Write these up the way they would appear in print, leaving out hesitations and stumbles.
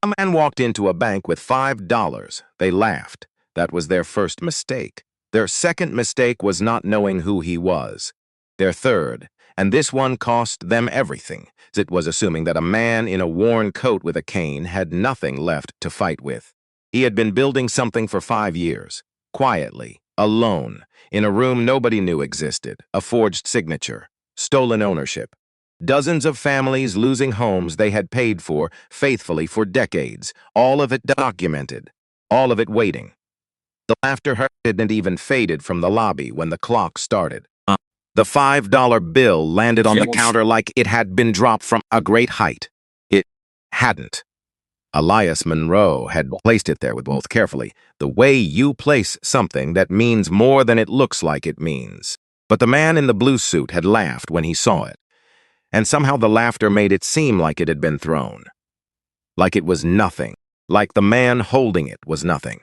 A man walked into a bank with $5. They laughed. That was their first mistake. Their second mistake was not knowing who he was. Their third, and this one cost them everything, it was assuming that a man in a worn coat with a cane had nothing left to fight with. He had been building something for 5 years, quietly, alone, in a room nobody knew existed, a forged signature, stolen ownership. Dozens of families losing homes they had paid for faithfully for decades, all of it documented, all of it waiting. The laughter hadn't even faded from the lobby when the clock started. The $5 bill landed on the counter like it had been dropped from a great height. It hadn't. Elias Monroe had placed it there with both carefully, the way you place something that means more than it looks like it means. But the man in the blue suit had laughed when he saw it, and somehow the laughter made it seem like it had been thrown. Like it was nothing, like the man holding it was nothing.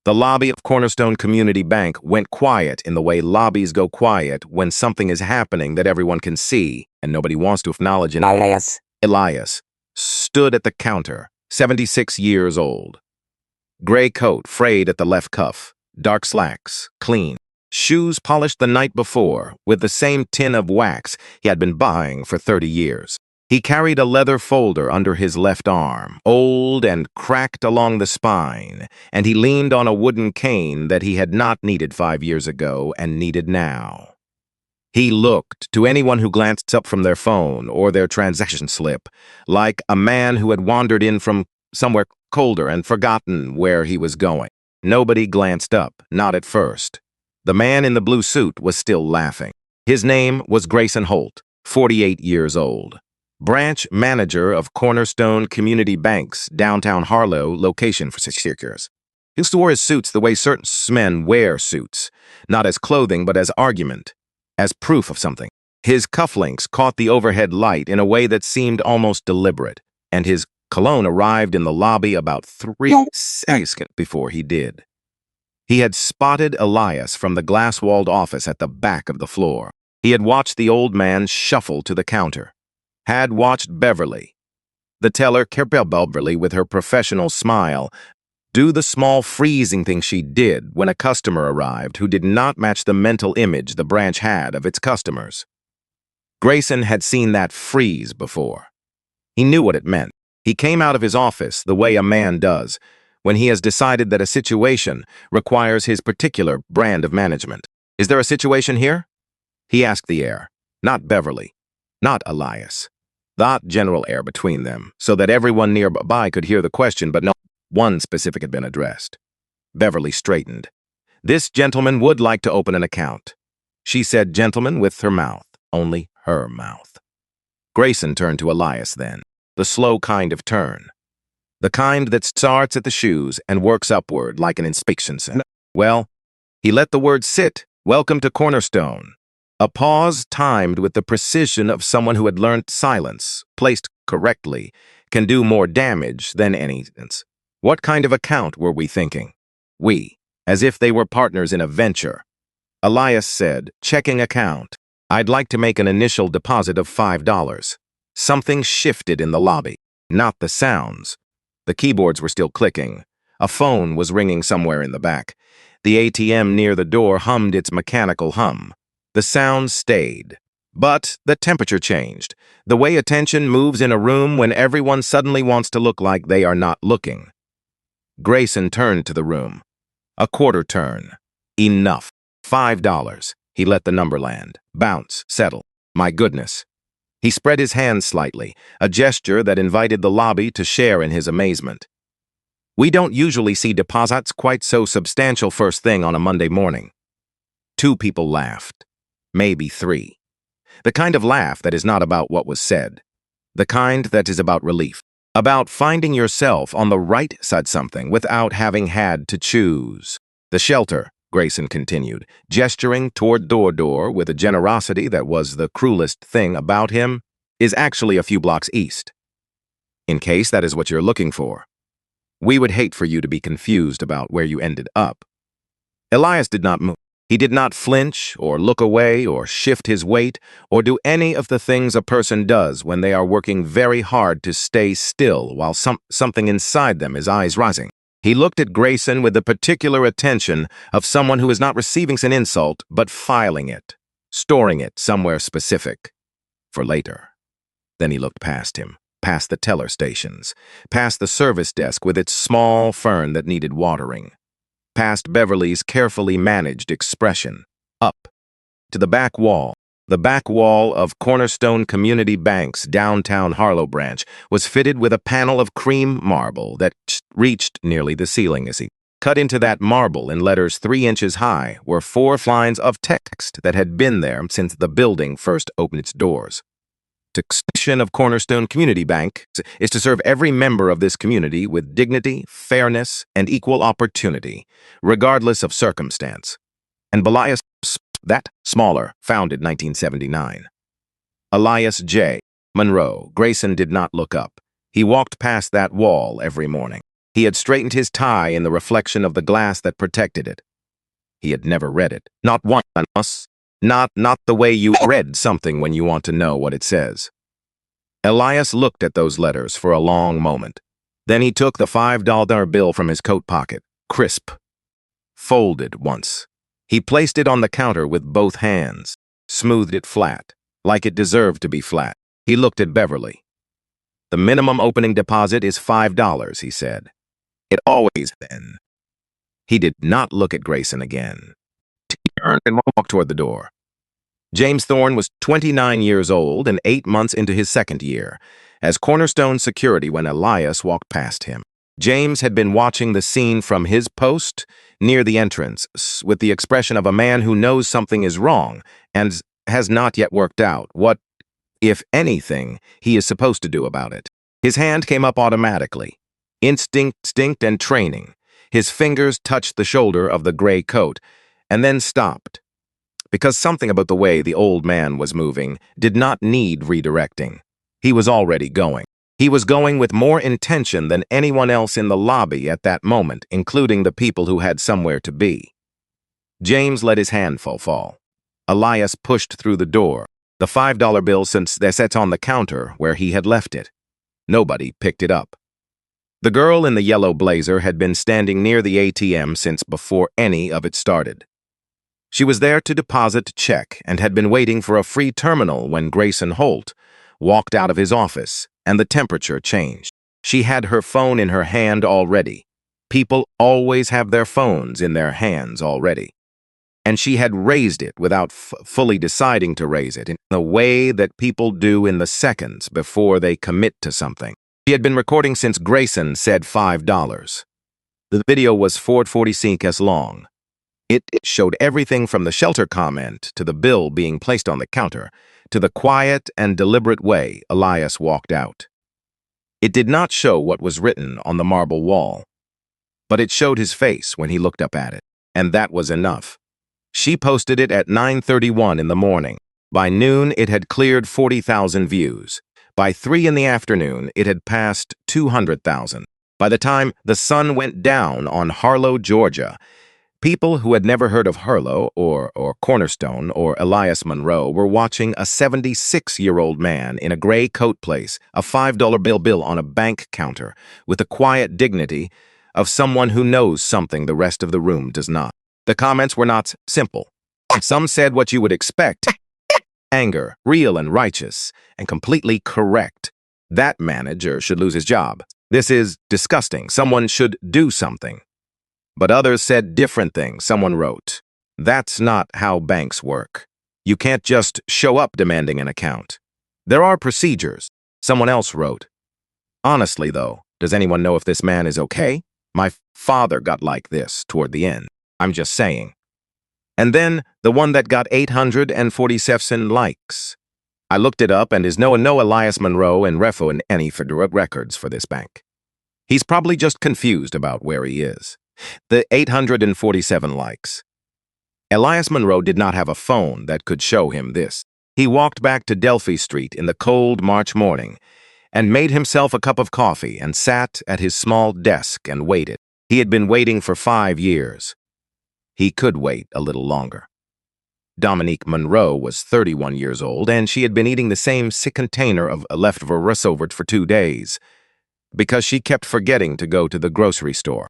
The lobby of Cornerstone Community Bank went quiet in the way lobbies go quiet when something is happening that everyone can see and nobody wants to acknowledge it. Elias stood at the counter, 76 years old. Gray coat frayed at the left cuff, dark slacks, clean. Shoes polished the night before with the same tin of wax he had been buying for 30 years. He carried a leather folder under his left arm, old and cracked along the spine, and he leaned on a wooden cane that he had not needed 5 years ago and needed now. He looked, to anyone who glanced up from their phone or their transaction slip, like a man who had wandered in from somewhere colder and forgotten where he was going. Nobody glanced up, not at first. The man in the blue suit was still laughing. His name was Grayson Holt, 48 years old. Branch manager of Cornerstone Community Bank's downtown Harlow location for 6 years. He wore his suits the way certain men wear suits, not as clothing but as argument, as proof of something. His cufflinks caught the overhead light in a way that seemed almost deliberate, and his cologne arrived in the lobby about 3 seconds before he did. He had spotted Elias from the glass-walled office at the back of the floor. He had watched the old man shuffle to the counter. Had watched Beverly, the teller Beverly with her professional smile, do the small freezing thing she did when a customer arrived who did not match the mental image the branch had of its customers. Grayson had seen that freeze before. He knew what it meant. He came out of his office the way a man does when he has decided that a situation requires his particular brand of management. Is there a situation here? He asked the air, not Beverly, not Elias. That general air between them, so that everyone nearby could hear the question, but no one specific had been addressed. Beverly straightened. This gentleman would like to open an account. She said gentleman with her mouth, only her mouth. Grayson turned to Elias then, the slow kind of turn. The kind that starts at the shoes and works upward like an inspection center. Well, he let the word sit. Welcome to Cornerstone. A pause timed with the precision of someone who had learned silence, placed correctly, can do more damage than any sentence. What kind of account were we thinking? We, as if they were partners in a venture. Elias said, checking account. I'd like to make an initial deposit of $5. Something shifted in the lobby. Not the sounds. The keyboards were still clicking. A phone was ringing somewhere in the back. The ATM near the door hummed its mechanical hum. The sound stayed, but the temperature changed, the way attention moves in a room when everyone suddenly wants to look like they are not looking. Grayson turned to the room. A quarter turn. Enough. $5. He let the number land. Bounce. Settle. My goodness. He spread his hands slightly, a gesture that invited the lobby to share in his amazement. We don't usually see deposits quite so substantial first thing on a Monday morning. 2 people laughed. Maybe 3. The kind of laugh that is not about what was said. The kind that is about relief. About finding yourself on the right side something without having had to choose. The shelter, Grayson continued, gesturing toward door with a generosity that was the cruelest thing about him, is actually a few blocks east. In case that is what you're looking for. We would hate for you to be confused about where you ended up. Elias did not move. He did not flinch or look away or shift his weight or do any of the things a person does when they are working very hard to stay still while something inside them is eyes rising. He looked at Grayson with the particular attention of someone who is not receiving an insult but filing it, storing it somewhere specific for later. Then he looked past him, past the teller stations, past the service desk with its small fern that needed watering, past Beverly's carefully managed expression, up to the back wall. The back wall of Cornerstone Community Bank's downtown Harlow branch was fitted with a panel of cream marble that reached nearly the ceiling as he cut into that marble in letters 3 inches high were 4 lines of text that had been there since the building first opened its doors. The mission of Cornerstone Community Bank is to serve every member of this community with dignity, fairness, and equal opportunity, regardless of circumstance. And Elias, that smaller, founded 1979. Elias J. Monroe. Grayson did not look up. He walked past that wall every morning. He had straightened his tie in the reflection of the glass that protected it. He had never read it. Not once. Not the way you read something when you want to know what it says. Elias looked at those letters for a long moment. Then he took the $5 bill from his coat pocket, crisp, folded once. He placed it on the counter with both hands, smoothed it flat, like it deserved to be flat. He looked at Beverly. "The minimum opening deposit is $5, he said. It always been." He did not look at Grayson again. He turned and walked toward the door. James Thorne was 29 years old and 8 months into his second year, as Cornerstone security when Elias walked past him. James had been watching the scene from his post near the entrance with the expression of a man who knows something is wrong and has not yet worked out what, if anything, he is supposed to do about it. His hand came up automatically. Instinct and training. His fingers touched the shoulder of the gray coat and then stopped, because something about the way the old man was moving did not need redirecting. He was already going. He was going with more intention than anyone else in the lobby at that moment, including the people who had somewhere to be. James let his handful fall. Elias pushed through the door, the $5 bill sat on the counter where he had left it. Nobody picked it up. The girl in the yellow blazer had been standing near the ATM since before any of it started. She was there to deposit a check and had been waiting for a free terminal when Grayson Holt walked out of his office and the temperature changed. She had her phone in her hand already. People always have their phones in their hands already. And she had raised it without fully deciding to raise it in the way that people do in the seconds before they commit to something. She had been recording since Grayson said $5. The video was 4:40 long. It showed everything from the shelter comment to the bill being placed on the counter to the quiet and deliberate way Elias walked out. It did not show what was written on the marble wall, but it showed his face when he looked up at it, and that was enough. She posted it at 9:31 in the morning. By noon, it had cleared 40,000 views. By 3 in the afternoon, it had passed 200,000. By the time the sun went down on Harlow, Georgia, people who had never heard of Harlow or Cornerstone or Elias Monroe were watching a 76-year-old man in a gray coat place a $5 bill on a bank counter with the quiet dignity of someone who knows something the rest of the room does not. The comments were not simple. Some said what you would expect. Anger, real and righteous, and completely correct. That manager should lose his job. This is disgusting. Someone should do something. But others said different things. Someone wrote, "That's not how banks work. You can't just show up demanding an account. There are procedures." Someone else wrote, "Honestly, though, does anyone know if this man is okay? My father got like this toward the end. I'm just saying." And then the one that got 847 likes. I looked it up and is no Elias Monroe and Refo in any Fedora records for this bank. He's probably just confused about where he is. The 847 likes. Elias Monroe did not have a phone that could show him this. He walked back to Delphi Street in the cold March morning and made himself a cup of coffee and sat at his small desk and waited. He had been waiting for 5 years. He could wait a little longer. Dominique Monroe was 31 years old, and she had been eating the same sick container of leftovers for 2 days because she kept forgetting to go to the grocery store.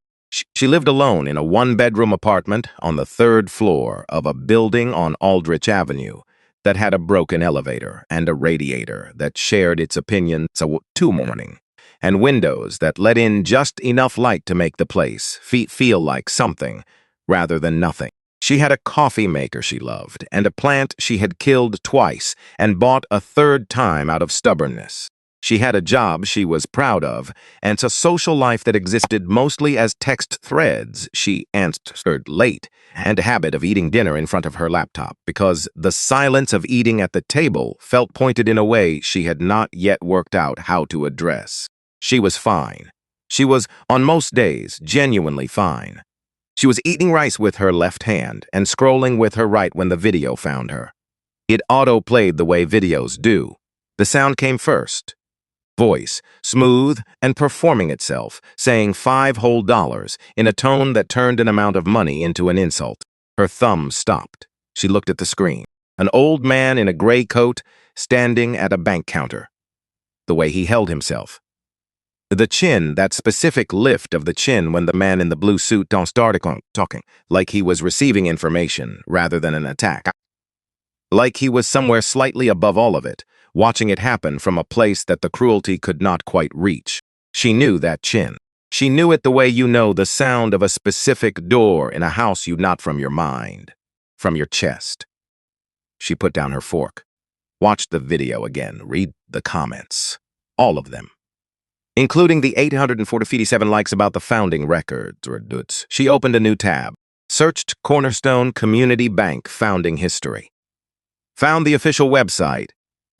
She lived alone in a one-bedroom apartment on the third floor of a building on Aldrich Avenue that had a broken elevator and a radiator that shared its opinions two morning, and windows that let in just enough light to make the place feel like something rather than nothing. She had a coffee maker she loved and a plant she had killed twice and bought a third time out of stubbornness. She had a job she was proud of and a social life that existed mostly as text threads she answered late, and a habit of eating dinner in front of her laptop because the silence of eating at the table felt pointed in a way she had not yet worked out how to address. She was fine. She was, on most days, genuinely fine. She was eating rice with her left hand and scrolling with her right when the video found her. It auto-played the way videos do. The sound came first. Voice, smooth and performing itself, saying $5 whole in a tone that turned an amount of money into an insult. Her thumb stopped. She looked at the screen. An old man in a gray coat standing at a bank counter. The way he held himself. The chin, that specific lift of the chin when the man in the blue suit started talking, like he was receiving information rather than an attack. Like he was somewhere slightly above all of it, watching it happen from a place that the cruelty could not quite reach. She knew that chin. She knew it the way you know the sound of a specific door in a house you not from your mind, from your chest. She put down her fork, watched the video again, read the comments, all of them, including the 847 likes about the founding records. She opened a new tab, searched Cornerstone Community Bank founding history, found the official website.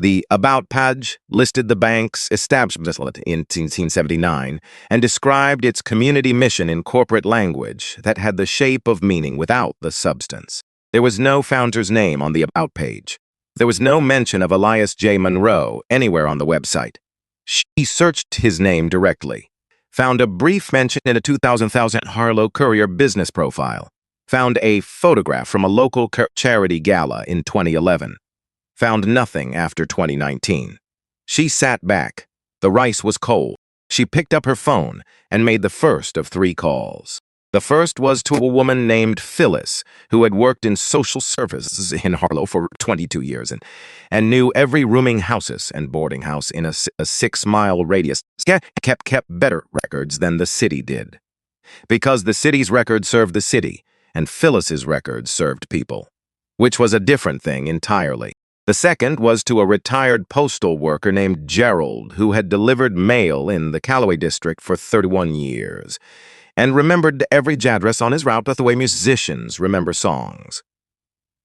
The About page listed the bank's establishment in 1879 and described its community mission in corporate language that had the shape of meaning without the substance. There was no founder's name on the About page. There was no mention of Elias J. Monroe anywhere on the website. She searched his name directly, found a brief mention in a 2000 Harlow Courier business profile, found a photograph from a local charity gala in 2011. Found nothing after 2019. She sat back. The rice was cold. She picked up her phone and made the first of 3 calls. The first was to a woman named Phyllis, who had worked in social services in Harlow for 22 years and knew every rooming houses and boarding house in a 6-mile radius. Kept better records than the city did. Because the city's records served the city, and Phyllis's records served people, which was a different thing entirely. The second was to a retired postal worker named Gerald, who had delivered mail in the Callaway district for 31 years, and remembered every address on his route the way musicians remember songs.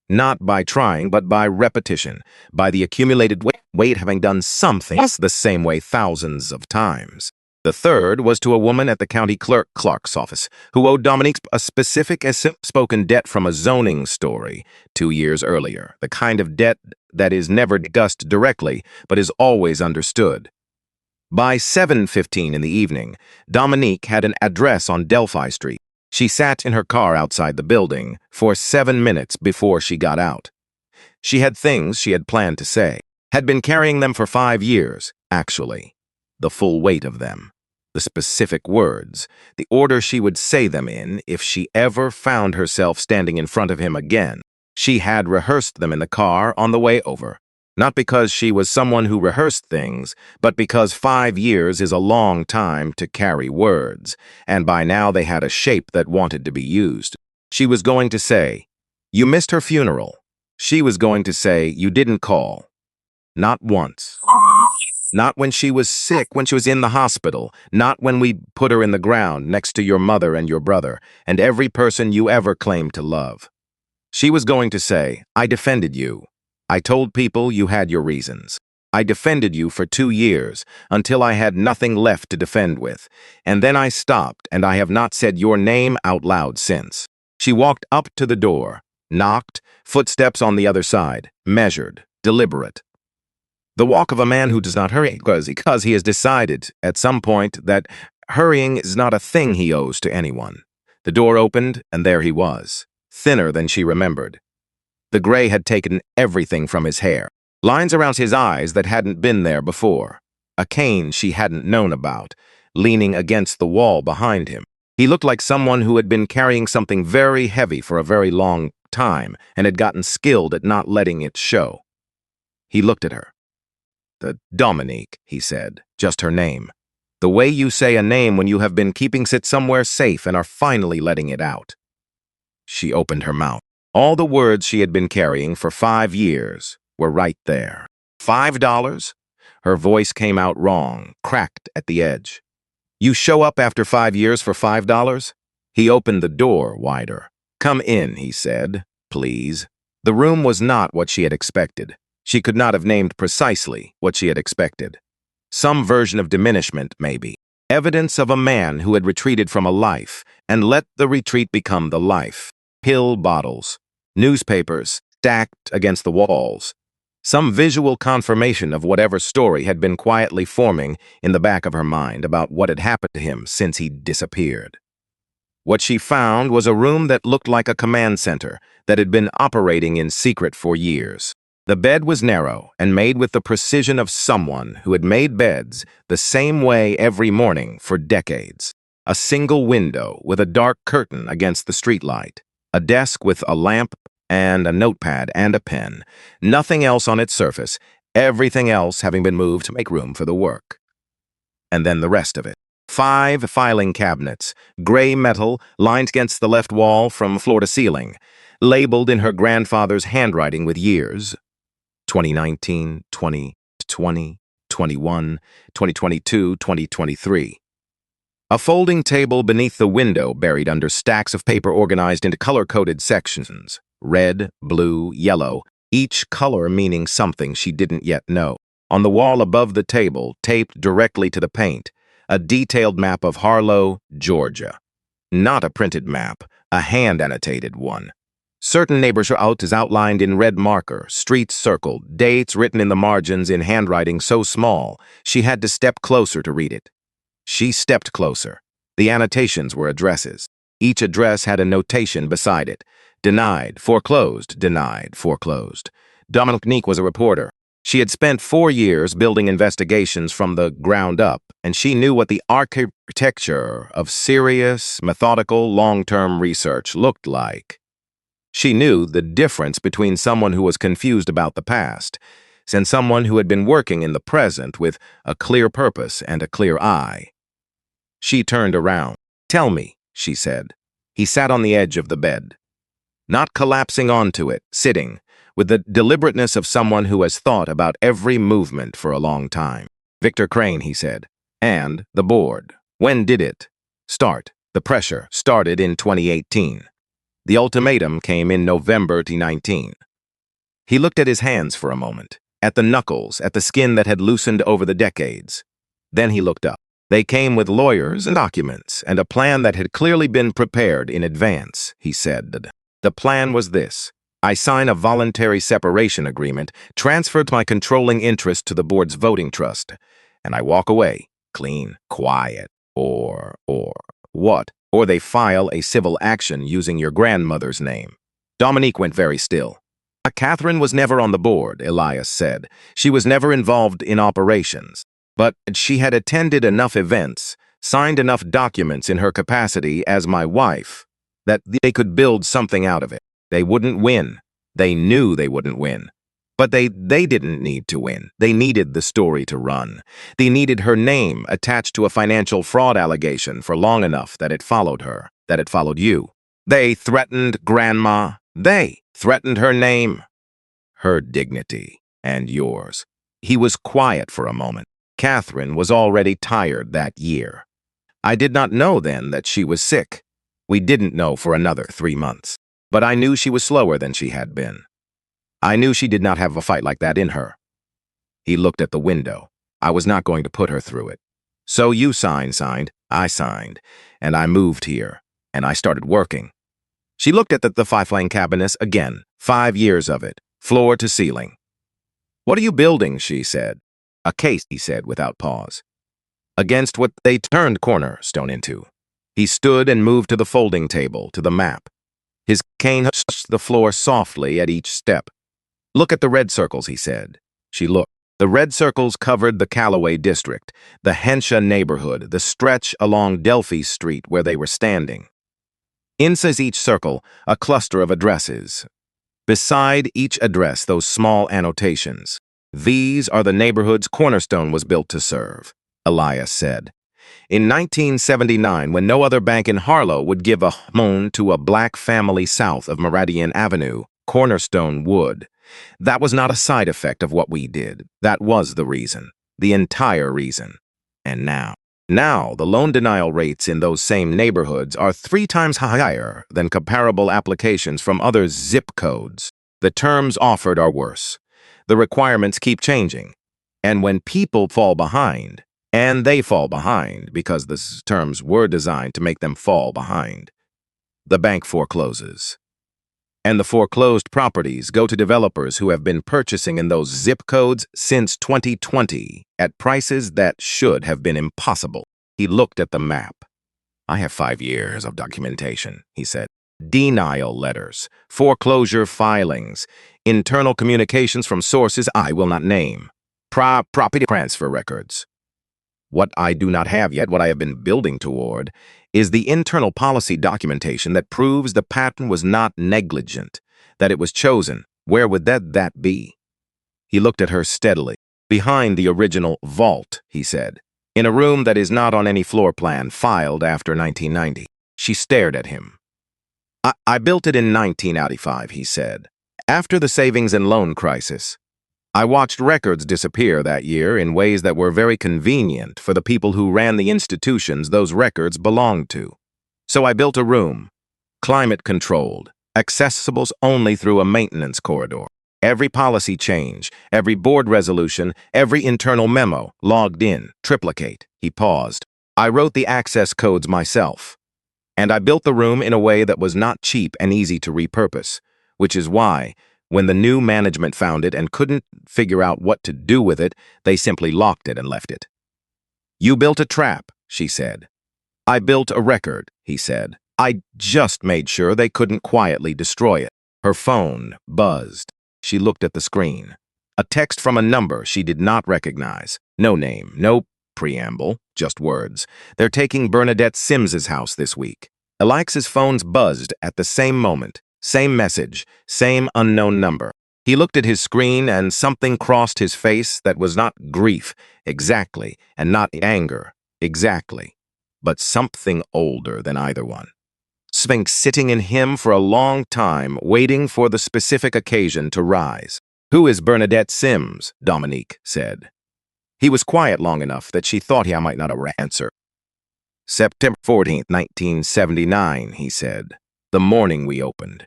Not by trying, but by repetition, by the accumulated weight having done something the same way thousands of times. The third was to a woman at the county clerk's office who owed Dominique a specific spoken debt from a zoning story 2 years earlier, the kind of debt that is never discussed directly but is always understood. By 7:15 in the evening, Dominique had an address on Delphi Street. She sat in her car outside the building for 7 minutes before she got out. She had things she had planned to say, had been carrying them for 5 years, actually, the full weight of them. The specific words, the order she would say them in if she ever found herself standing in front of him again. She had rehearsed them in the car on the way over, not because she was someone who rehearsed things, but because 5 years is a long time to carry words, and by now they had a shape that wanted to be used. She was going to say, "You missed her funeral." She was going to say, "You didn't call." Not once. Not when she was sick, when she was in the hospital, not when we put her in the ground next to your mother and your brother, and every person you ever claimed to love. She was going to say, "I defended you. I told people you had your reasons. I defended you for 2 years, until I had nothing left to defend with, and then I stopped, and I have not said your name out loud since." She walked up to the door, knocked, footsteps on the other side, measured, deliberate. The walk of a man who does not hurry because he has decided at some point that hurrying is not a thing he owes to anyone. The door opened, and there he was, thinner than she remembered. The gray had taken everything from his hair. Lines around his eyes that hadn't been there before. A cane she hadn't known about, leaning against the wall behind him. He looked like someone who had been carrying something very heavy for a very long time and had gotten skilled at not letting it show. He looked at her. "The Dominique," he said, "just her name. The way you say a name when you have been keeping it somewhere safe and are finally letting it out." She opened her mouth. All the words she had been carrying for 5 years were right there. $5? Her voice came out wrong, cracked at the edge. "You show up after 5 years for $5? He opened the door wider. "Come in," he said, "please." The room was not what she had expected. She could not have named precisely what she had expected. Some version of diminishment, maybe. Evidence of a man who had retreated from a life and let the retreat become the life. Pill bottles, newspapers stacked against the walls. Some visual confirmation of whatever story had been quietly forming in the back of her mind about what had happened to him since he disappeared. What she found was a room that looked like a command center that had been operating in secret for years. The bed was narrow and made with the precision of someone who had made beds the same way every morning for decades. A single window with a dark curtain against the streetlight. A desk with a lamp and a notepad and a pen. Nothing else on its surface, everything else having been moved to make room for the work. And then the rest of it. 5 filing cabinets, gray metal, lined against the left wall from floor to ceiling, labeled in her grandfather's handwriting with years. 2019, 2020, 21, 2022, 2023. A folding table beneath the window buried under stacks of paper organized into color-coded sections. Red, blue, yellow, each color meaning something she didn't yet know. On the wall above the table, taped directly to the paint, a detailed map of Harlow, Georgia. Not a printed map, a hand-annotated one. Certain neighborhoods is outlined in red marker, streets circled, dates written in the margins in handwriting so small she had to step closer to read it. She stepped closer. The annotations were addresses. Each address had a notation beside it. Denied, foreclosed, denied, foreclosed. Dominique was a reporter. She had spent 4 years building investigations from the ground up, and she knew what the architecture of serious, methodical, long-term research looked like. She knew the difference between someone who was confused about the past and someone who had been working in the present with a clear purpose and a clear eye. She turned around. "Tell me," she said. He sat on the edge of the bed, not collapsing onto it, sitting, with the deliberateness of someone who has thought about every movement for a long time. "Victor Crane," he said. "And the board. When did it start?" "The pressure started in 2018. The ultimatum came in November 2019. He looked at his hands for a moment, at the knuckles, at the skin that had loosened over the decades. Then he looked up. They came with lawyers and documents, and a plan that had clearly been prepared in advance, he said. The plan was this. I sign a voluntary separation agreement, transferred my controlling interest to the board's voting trust, and I walk away, clean, quiet, or what? Or they file a civil action using your grandmother's name." Dominique went very still. "Catherine was never on the board," Elias said. "She was never involved in operations. But she had attended enough events, signed enough documents in her capacity as my wife, that they could build something out of it. They wouldn't win. They knew they wouldn't win. But they didn't need to win. They needed the story to run. They needed her name attached to a financial fraud allegation for long enough that it followed her, that it followed you. They threatened Grandma. They threatened her name, her dignity, and yours." He was quiet for a moment. Catherine was already tired that year. "I did not know then that she was sick. We didn't know for another 3 months. But I knew she was slower than she had been. I knew she did not have a fight like that in her." He looked at the window. "I was not going to put her through it. So you signed, I signed, and I moved here, and I started working." She looked at the 5 cabinets again, 5 years of it, floor to ceiling. "What are you building?" she said. "A case," he said without pause. "Against what they turned cornerstone into." He stood and moved to the folding table, to the map. His cane touched the floor softly at each step. "Look at the red circles," he said. She looked. The red circles covered the Callaway district, the Henshaw neighborhood, the stretch along Delphi Street where they were standing. Inside each circle, a cluster of addresses. Beside each address, those small annotations. "These are the neighborhoods Cornerstone was built to serve," Elias said. In 1979, when no other bank in Harlow would give a loan to a black family south of Meridian Avenue, Cornerstone would. That was not a side effect of what we did. That was the reason, the entire reason. And now the loan denial rates in those same neighborhoods are 3 times higher than comparable applications from other zip codes. The terms offered are worse. The requirements keep changing. And when people fall behind, and they fall behind because the terms were designed to make them fall behind, the bank forecloses. And the foreclosed properties go to developers who have been purchasing in those zip codes since 2020 at prices that should have been impossible. He looked at the map. "I have 5 years of documentation," he said. "Denial letters, foreclosure filings, internal communications from sources I will not name, property transfer records. What I do not have yet, what I have been building toward, is the internal policy documentation that proves the pattern was not negligent, that it was chosen. Where would that be?" He looked at her steadily. "Behind the original vault," he said, "in a room that is not on any floor plan filed after 1990. She stared at him. I built it in 1985, he said, after the savings and loan crisis. I watched records disappear that year in ways that were very convenient for the people who ran the institutions those records belonged to. So I built a room, climate-controlled, accessible only through a maintenance corridor. Every policy change, every board resolution, every internal memo, logged in, triplicate." He paused. "I wrote the access codes myself. And I built the room in a way that was not cheap and easy to repurpose, which is why, when the new management found it and couldn't figure out what to do with it, they simply locked it and left it." "You built a trap," she said. "I built a record," he said. "I just made sure they couldn't quietly destroy it." Her phone buzzed. She looked at the screen. A text from a number she did not recognize. No name, no preamble, just words. "They're taking Bernadette Sims's house this week." Alex's phones buzzed at the same moment. Same message, same unknown number. He looked at his screen and something crossed his face that was not grief, exactly, and not anger, exactly, but something older than either one. Something sitting in him for a long time, waiting for the specific occasion to rise. "Who is Bernadette Sims?" Dominique said. He was quiet long enough that she thought he might not answer. "September 14th, 1979, he said. "The morning we opened.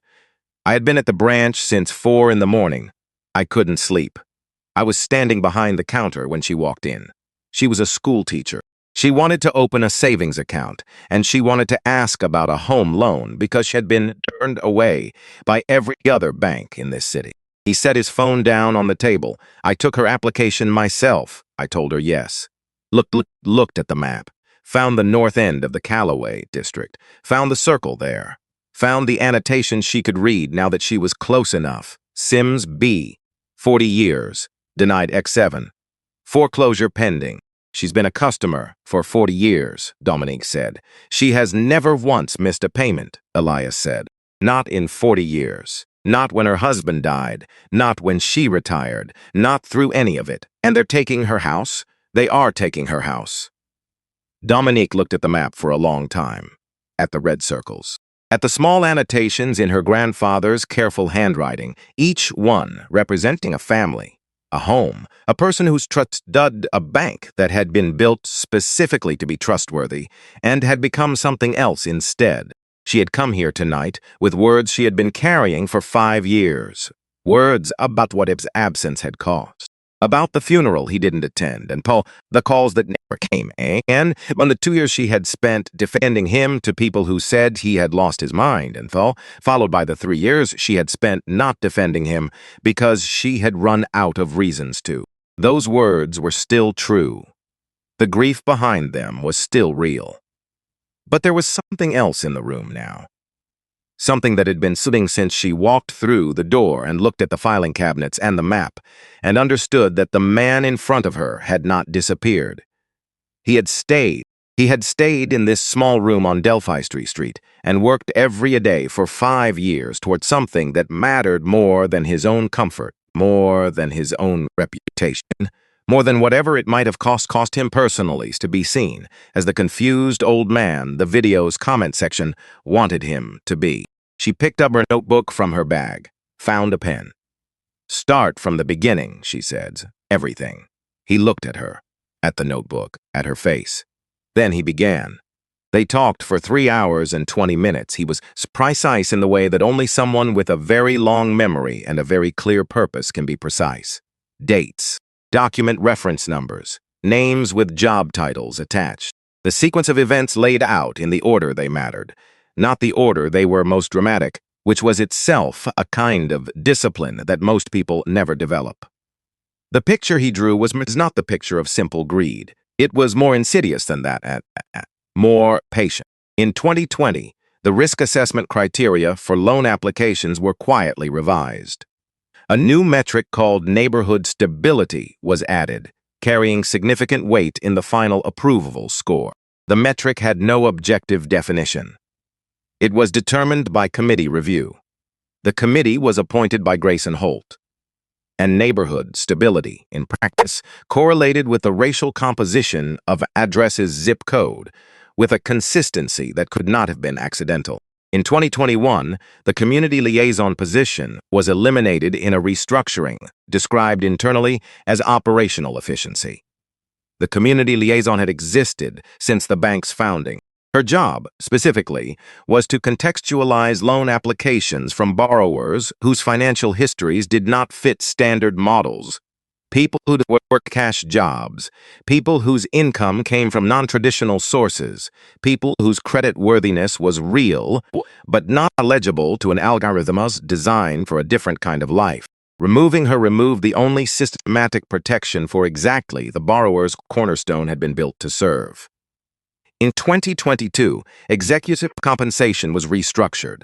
I had been at the branch since 4 in the morning. I couldn't sleep. I was standing behind the counter when she walked in. She was a school teacher. She wanted to open a savings account, and she wanted to ask about a home loan because she had been turned away by every other bank in this city." He set his phone down on the table. "I took her application myself." I told her yes. Looked at the map. Found the north end of the Callaway district. Found the circle there. Found the annotation she could read now that she was close enough. Sims B. 40 years. Denied X7. Foreclosure pending. She's been a customer for 40 years, Dominique said. "She has never once missed a payment," Elias said. "Not in 40 years. Not when her husband died. Not when she retired. Not through any of it. And they're taking her house? They are taking her house." Dominique looked at the map for a long time. At the red circles. At the small annotations in her grandfather's careful handwriting, each one representing a family, a home, a person who's trusted a bank that had been built specifically to be trustworthy and had become something else instead. She had come here tonight with words she had been carrying for 5 years. Words about what his absence had caused. About the funeral he didn't attend, and the calls that never came, and on the 2 years she had spent defending him to people who said he had lost his mind, and followed by the 3 years she had spent not defending him because she had run out of reasons to. Those words were still true. The grief behind them was still real. But there was something else in the room now. something that had been sitting since she walked through the door and looked at the filing cabinets and the map, and understood that the man in front of her had not disappeared. He had stayed. He had stayed in this small room on Delphi Street and worked every day for 5 years toward something that mattered more than his own comfort, more than his own reputation, more than whatever it might have cost him personally to be seen as the confused old man the video's comment section wanted him to be. She picked up her notebook from her bag, found a pen. "Start from the beginning," she said. "Everything." He looked at her, at the notebook, at her face. Then he began. They talked for 3 hours and 20 minutes. He was precise in the way that only someone with a very long memory and a very clear purpose can be precise. Dates, document reference numbers, names with job titles attached. The sequence of events laid out in the order they mattered, not the order they were most dramatic, which was itself a kind of discipline that most people never develop. The picture he drew was not the picture of simple greed. It was more insidious than that, more patient. In 2020, the risk assessment criteria for loan applications were quietly revised. A new metric called neighborhood stability was added, carrying significant weight in the final approval score. The metric had no objective definition. It was determined by committee review. The committee was appointed by Grayson Holt. And neighborhood stability, in practice, correlated with the racial composition of addresses' zip code, with a consistency that could not have been accidental. In 2021, the community liaison position was eliminated in a restructuring, described internally as operational efficiency. The community liaison had existed since the bank's founding. Her job, specifically, was to contextualize loan applications from borrowers whose financial histories did not fit standard models. People who worked cash jobs, people whose income came from non-traditional sources, people whose credit worthiness was real but not legible to an algorithm designed for a different kind of life. Removing her removed the only systematic protection for exactly the borrower's cornerstone had been built to serve. In 2022, executive compensation was restructured.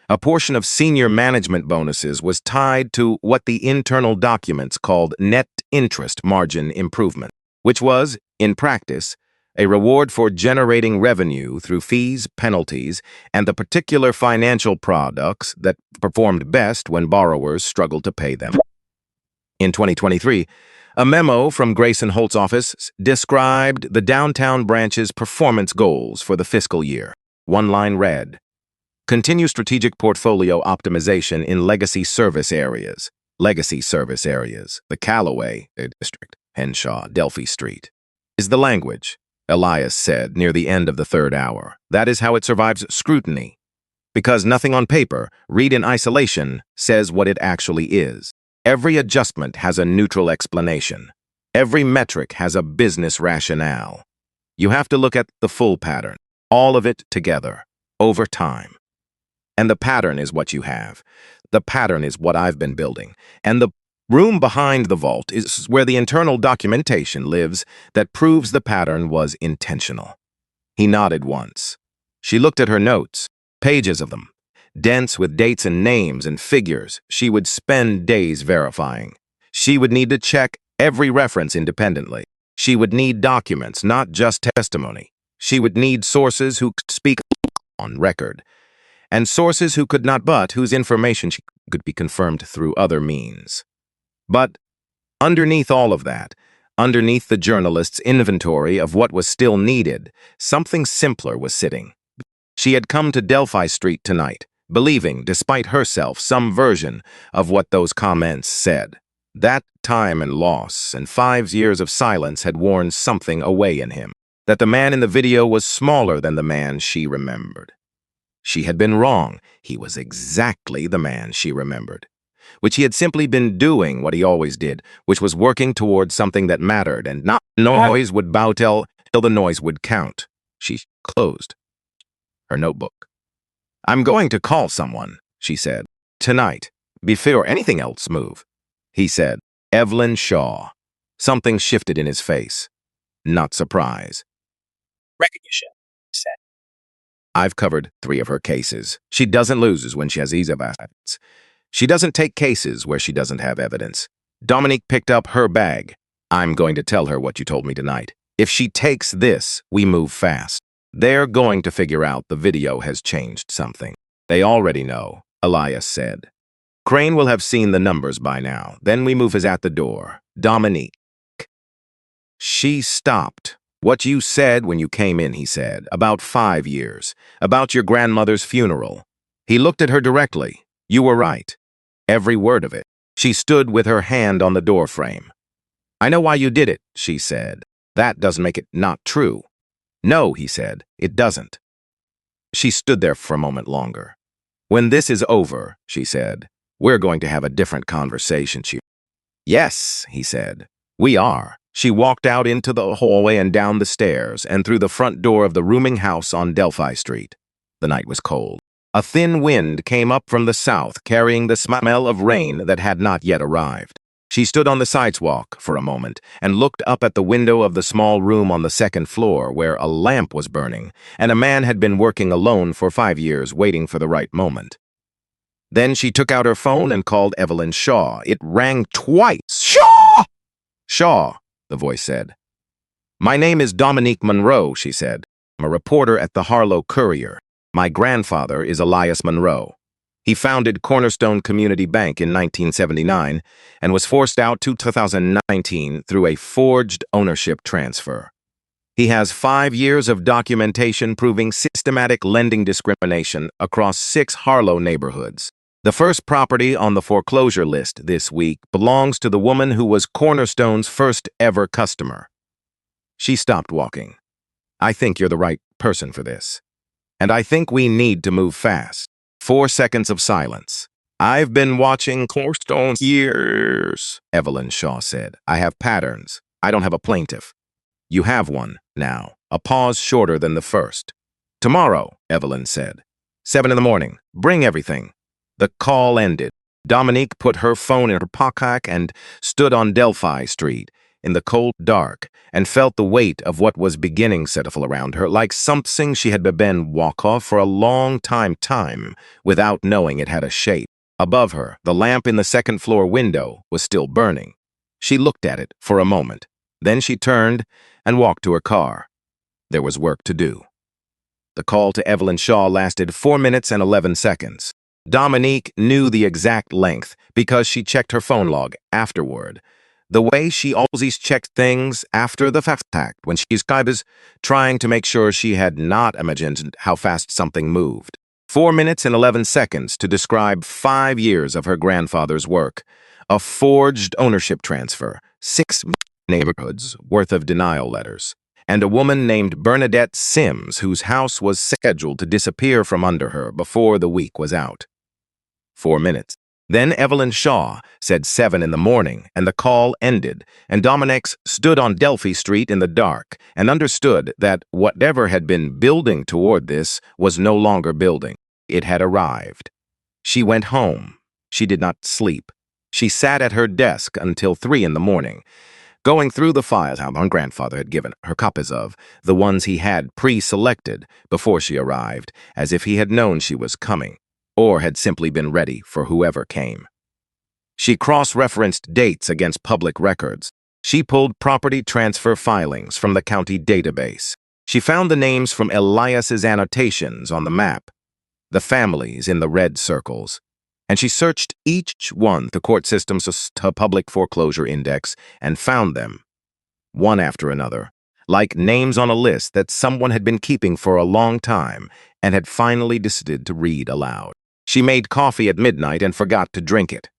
A portion of senior management bonuses was tied to what the internal documents called net interest margin improvement, which was, in practice, a reward for generating revenue through fees, penalties, and the particular financial products that performed best when borrowers struggled to pay them. In 2023, a memo from Grayson Holt's office described the downtown branch's performance goals for the fiscal year. One line read, "Continue strategic portfolio optimization in legacy service areas." Legacy service areas, the Callaway District, Henshaw, Delphi Street, is the language, Elias said near the end of the 3rd hour. That is how it survives scrutiny. Because nothing on paper, read in isolation, says what it actually is. Every adjustment has a neutral explanation. Every metric has a business rationale. You have to look at the full pattern, all of it together, over time. And the pattern is what you have. The pattern is what I've been building. And the room behind the vault is where the internal documentation lives that proves the pattern was intentional. He nodded once. She looked at her notes, pages of them, dense with dates and names and figures she would spend days verifying. She would need to check every reference independently. She would need documents, not just testimony. She would need sources who could speak on record, and sources who could not but whose information could be confirmed through other means. But underneath all of that, underneath the journalist's inventory of what was still needed, something simpler was sitting. She had come to Delphi Street tonight, believing, despite herself, some version of what those comments said. That time and loss and 5 years of silence had worn something away in him, that the man in the video was smaller than the man she remembered. She had been wrong. He was exactly the man she remembered, which he had simply been doing what he always did, which was working towards something that mattered, and not noise would bow till the noise would count. She closed her notebook. "I'm going to call someone," she said. "Tonight, before anything else move." He said, "Evelyn Shaw." Something shifted in his face. Not surprise. Recognition, he said. I've covered 3 of her cases. She doesn't lose when she has ease of assets. She doesn't take cases where she doesn't have evidence. Dominique picked up her bag. I'm going to tell her what you told me tonight. If she takes this, we move fast. They're going to figure out the video has changed something. They already know, Elias said. Crane will have seen the numbers by now. Then we move is at the door. Dominique. She stopped. What you said when you came in, he said, about 5 years, about your grandmother's funeral. He looked at her directly. You were right. Every word of it. She stood with her hand on the doorframe. I know why you did it, she said. That doesn't make it not true. No, he said, it doesn't. She stood there for a moment longer. When this is over, she said, we're going to have a different conversation. Yes, he said, we are. She walked out into the hallway and down the stairs and through the front door of the rooming house on Delphi Street. The night was cold. A thin wind came up from the south, carrying the smell of rain that had not yet arrived. She stood on the sidewalk for a moment and looked up at the window of the small room on the second floor where a lamp was burning, and a man had been working alone for 5 years waiting for the right moment. Then she took out her phone and called Evelyn Shaw. It rang twice. Shaw! Shaw, the voice said. My name is Dominique Monroe, she said. I'm a reporter at the Harlow Courier. My grandfather is Elias Monroe. He founded Cornerstone Community Bank in 1979 and was forced out to 2019 through a forged ownership transfer. He has 5 years of documentation proving systematic lending discrimination across 6 Harlow neighborhoods. The first property on the foreclosure list this week belongs to the woman who was Cornerstone's first ever customer. She stopped walking. I think you're the right person for this. And I think we need to move fast. 4 seconds of silence. I've been watching Cornerstone years, Evelyn Shaw said. I have patterns. I don't have a plaintiff. You have one now. A pause shorter than the first. Tomorrow, Evelyn said. 7 in the morning. Bring everything. The call ended. Dominique put her phone in her pocket and stood on Delphi Street in the cold dark and felt the weight of what was beginning to settle around her, like something she had been walk off for a long time without knowing it had a shape. Above her, the lamp in the second-floor window was still burning. She looked at it for a moment. Then she turned and walked to her car. There was work to do. The call to Evelyn Shaw lasted 4 minutes and 11 seconds. Dominique knew the exact length because she checked her phone log afterward. The way she always checked things after the fact when she's trying to make sure she had not imagined how fast something moved. 4 minutes and 11 seconds to describe 5 years of her grandfather's work. A forged ownership transfer, 6 neighborhoods worth of denial letters, and a woman named Bernadette Sims whose house was scheduled to disappear from under her before the week was out. 4 minutes. Then Evelyn Shaw said 7 in the morning, and the call ended, and Dominique stood on Delphi Street in the dark and understood that whatever had been building toward this was no longer building. It had arrived. She went home. She did not sleep. She sat at her desk until 3 in the morning, going through the files her grandfather had given her copies of, the ones he had pre-selected before she arrived, as if he had known she was coming, or had simply been ready for whoever came. She cross-referenced dates against public records. She pulled property transfer filings from the county database. She found the names from Elias's annotations on the map, the families in the red circles, and she searched each one the court system's public foreclosure index and found them, one after another, like names on a list that someone had been keeping for a long time and had finally decided to read aloud. She made coffee at midnight and forgot to drink it.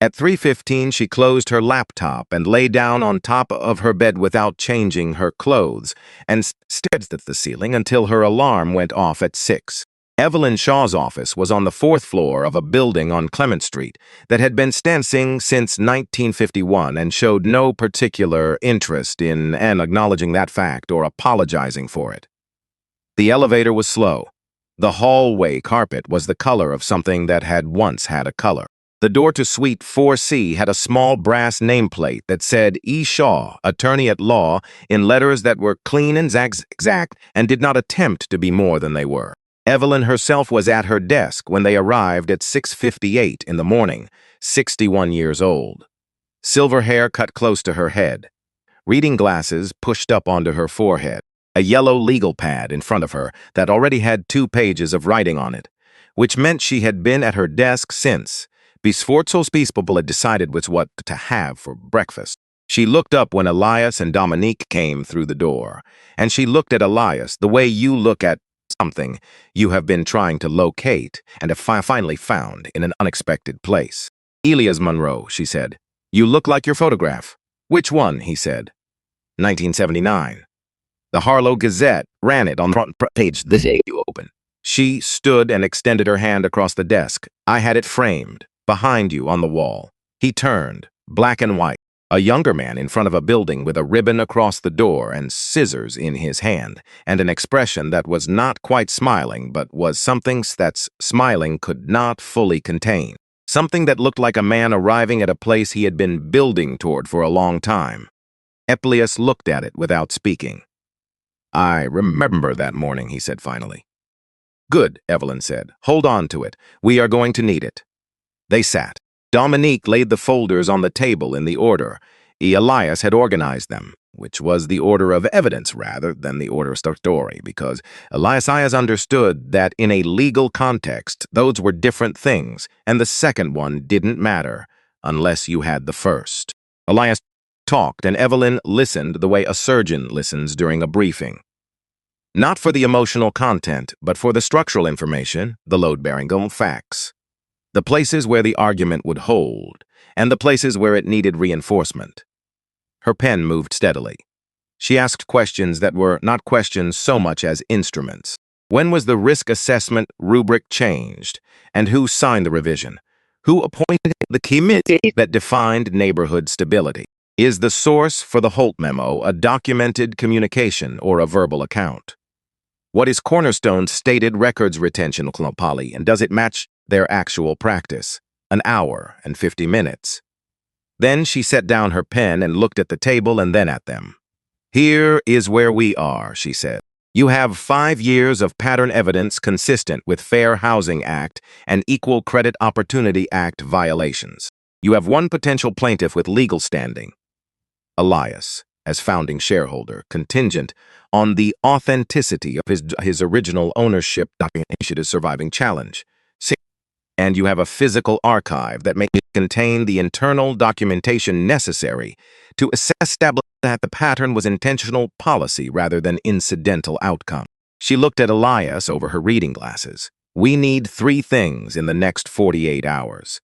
At 3:15, she closed her laptop and lay down on top of her bed without changing her clothes and stared at the ceiling until her alarm went off at 6. Evelyn Shaw's office was on the 4th floor of a building on Clement Street that had been standing since 1951 and showed no particular interest in acknowledging that fact or apologizing for it. The elevator was slow. The hallway carpet was the color of something that had once had a color. The door to Suite 4C had a small brass nameplate that said E. Shaw, attorney at law, in letters that were clean and exact and did not attempt to be more than they were. Evelyn herself was at her desk when they arrived at 6:58 in the morning, 61 years old. Silver hair cut close to her head, reading glasses pushed up onto her forehead, a yellow legal pad in front of her that already had 2 pages of writing on it, which meant she had been at her desk since Bisforzo's people had decided what to have for breakfast. She looked up when Elias and Dominique came through the door, and she looked at Elias the way you look at something you have been trying to locate and have finally found in an unexpected place. "Elias Monroe," she said. "You look like your photograph." "Which one?" he said. 1979. The Harlow Gazette ran it on the front page the day you opened. She stood and extended her hand across the desk. "I had it framed, behind you on the wall." He turned, black and white, a younger man in front of a building with a ribbon across the door and scissors in his hand, and an expression that was not quite smiling but was something that smiling could not fully contain. Something that looked like a man arriving at a place he had been building toward for a long time. Elias looked at it without speaking. "I remember that morning," he said finally. "Good," Evelyn said. "Hold on to it. We are going to need it." They sat. Dominique laid the folders on the table in the order Elias had organized them, which was the order of evidence rather than the order of story, because Elias understood that in a legal context, those were different things, and the second one didn't matter unless you had the first. Elias talked, and Evelyn listened the way a surgeon listens during a briefing. Not for the emotional content, but for the structural information, the load-bearing facts. The places where the argument would hold, and the places where it needed reinforcement. Her pen moved steadily. She asked questions that were not questions so much as instruments. When was the risk assessment rubric changed, and who signed the revision? Who appointed the committee that defined neighborhood stability? Is the source for the Holt memo a documented communication or a verbal account? What is Cornerstone's stated records retention policy, and does it match their actual practice? An hour and 50 minutes. Then she set down her pen and looked at the table and then at them. "Here is where we are," she said. "You have 5 years of pattern evidence consistent with Fair Housing Act and Equal Credit Opportunity Act violations. You have 1 potential plaintiff with legal standing, Elias, as founding shareholder, contingent on the authenticity of his original ownership documentation surviving challenge. And you have a physical archive that may contain the internal documentation necessary to establish that the pattern was intentional policy rather than incidental outcome." She looked at Elias over her reading glasses. "We need 3 things in the next 48 hours.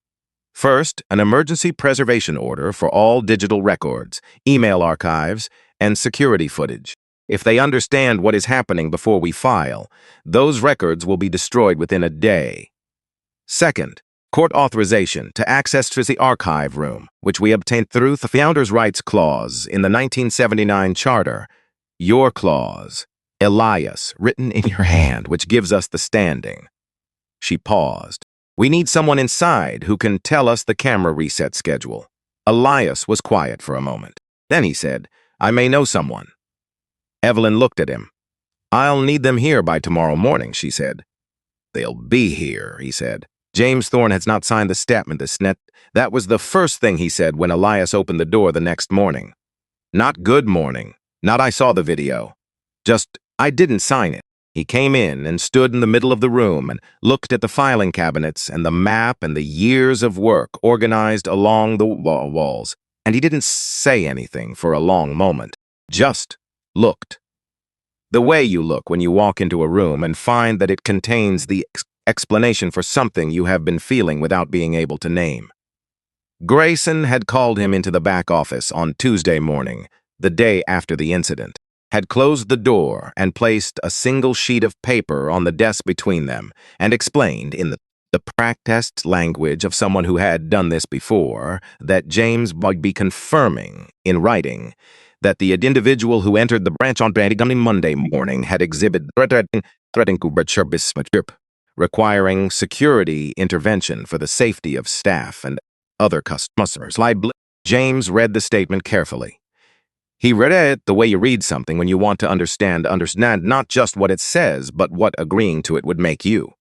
First, an emergency preservation order for all digital records, email archives, and security footage. If they understand what is happening before we file, those records will be destroyed within a day. Second, court authorization to access to the archive room, which we obtained through the Founders' Rights Clause in the 1979 Charter. Your clause, Elias, written in your hand, which gives us the standing." She paused. "We need someone inside who can tell us the camera reset schedule." Elias was quiet for a moment. Then he said, "I may know someone." Evelyn looked at him. "I'll need them here by tomorrow morning," she said. "They'll be here," he said. James Thorne has not signed the statement this net. That was the first thing he said when Elias opened the door the next morning. Not good morning. Not I saw the video. Just, I didn't sign it. He came in and stood in the middle of the room and looked at the filing cabinets and the map and the years of work organized along the walls. And he didn't say anything for a long moment. Just looked. The way you look when you walk into a room and find that it contains the explanation for something you have been feeling without being able to name. Grayson had called him into the back office on Tuesday morning, the day after the incident, had closed the door and placed a single sheet of paper on the desk between them, and explained in the practiced language of someone who had done this before that James would be confirming in writing that the individual who entered the branch on Monday morning had exhibited threatening requiring security intervention for the safety of staff and other customers. James read the statement carefully. He read it the way you read something when you want to understand not just what it says, but what agreeing to it would make you.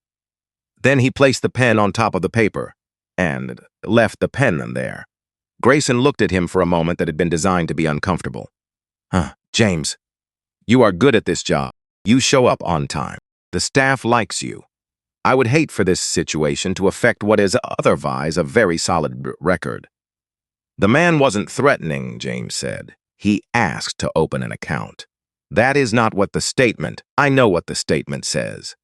Then he placed the pen on top of the paper and left the pen in there. Grayson looked at him for a moment that had been designed to be uncomfortable. James, you are good at this job. You show up on time. The staff likes you. I would hate for this situation to affect what is otherwise a very solid record. The man wasn't threatening, James said. He asked to open an account. That is not what the statement, I know what the statement says.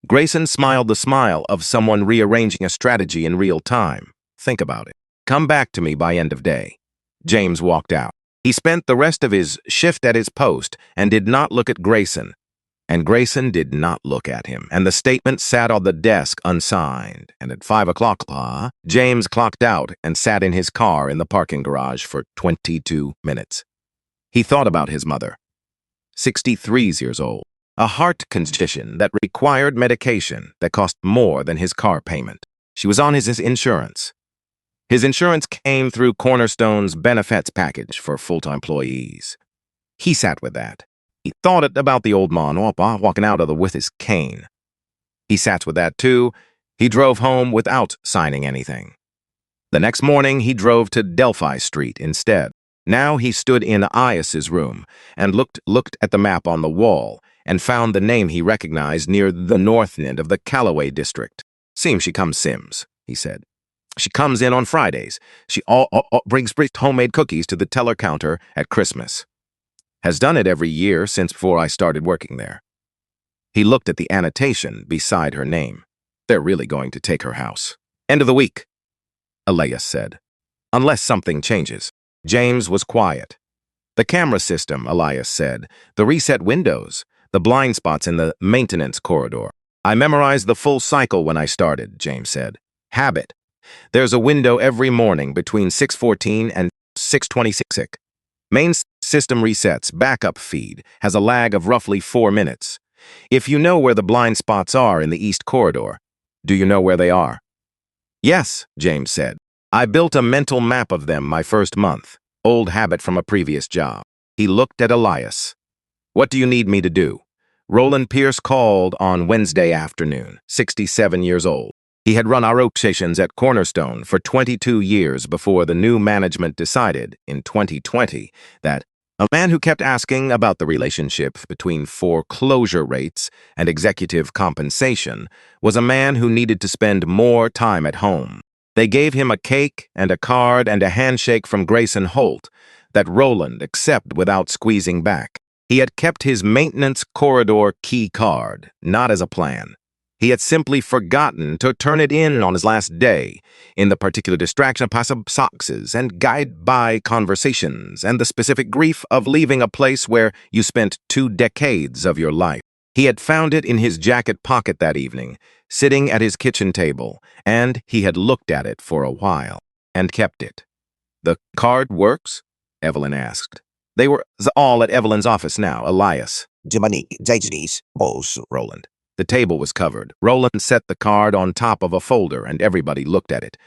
Grayson smiled the smile of someone rearranging a strategy in real time. Think about it. Come back to me by end of day. James walked out. He spent the rest of his shift at his post and did not look at Grayson. And Grayson did not look at him, and the statement sat on the desk unsigned. And at 5 o'clock, James clocked out and sat in his car in the parking garage for 22 minutes. He thought about his mother, 63 years old, a heart condition that required medication that cost more than his car payment. She was on his insurance. His insurance came through Cornerstone's benefits package for full-time employees. He sat with that. He thought about the old man walking out of with his cane. He sat with that too. He drove home without signing anything. The next morning, he drove to Delphi Street instead. Now he stood in Ias's room and looked at the map on the wall and found the name he recognized near the north end of the Callaway district. Seems she comes Sims, he said. She comes in on Fridays. She brings homemade cookies to the teller counter at Christmas. Has done it every year since before I started working there. He looked at the annotation beside her name. They're really going to take her house. End of the week, Elias said. Unless something changes. James was quiet. The camera system, Elias said. The reset windows. The blind spots in the maintenance corridor. I memorized the full cycle when I started, James said. Habit. There's a window every morning between 6:14 and 6:26. Main system resets, backup feed, has a lag of roughly 4 minutes. If you know where the blind spots are in the east corridor, do you know where they are? Yes, James said. I built a mental map of them my first month. Old habit from a previous job. He looked at Elias. What do you need me to do? Roland Pierce called on Wednesday afternoon, 67 years old. He had run our rotations at Cornerstone for 22 years before the new management decided, in 2020, that a man who kept asking about the relationship between foreclosure rates and executive compensation was a man who needed to spend more time at home. They gave him a cake and a card and a handshake from Grayson Holt that Roland accepted without squeezing back. He had kept his maintenance corridor key card, not as a plan. He had simply forgotten to turn it in on his last day, in the particular distraction of passive soxes and guide-by conversations and the specific grief of leaving a place where you spent 2 decades of your life. He had found it in his jacket pocket that evening, sitting at his kitchen table, and he had looked at it for a while and kept it. The card works? Evelyn asked. They were all at Evelyn's office now, Elias. Roland. The table was covered. Roland set the card on top of a folder, and everybody looked at it.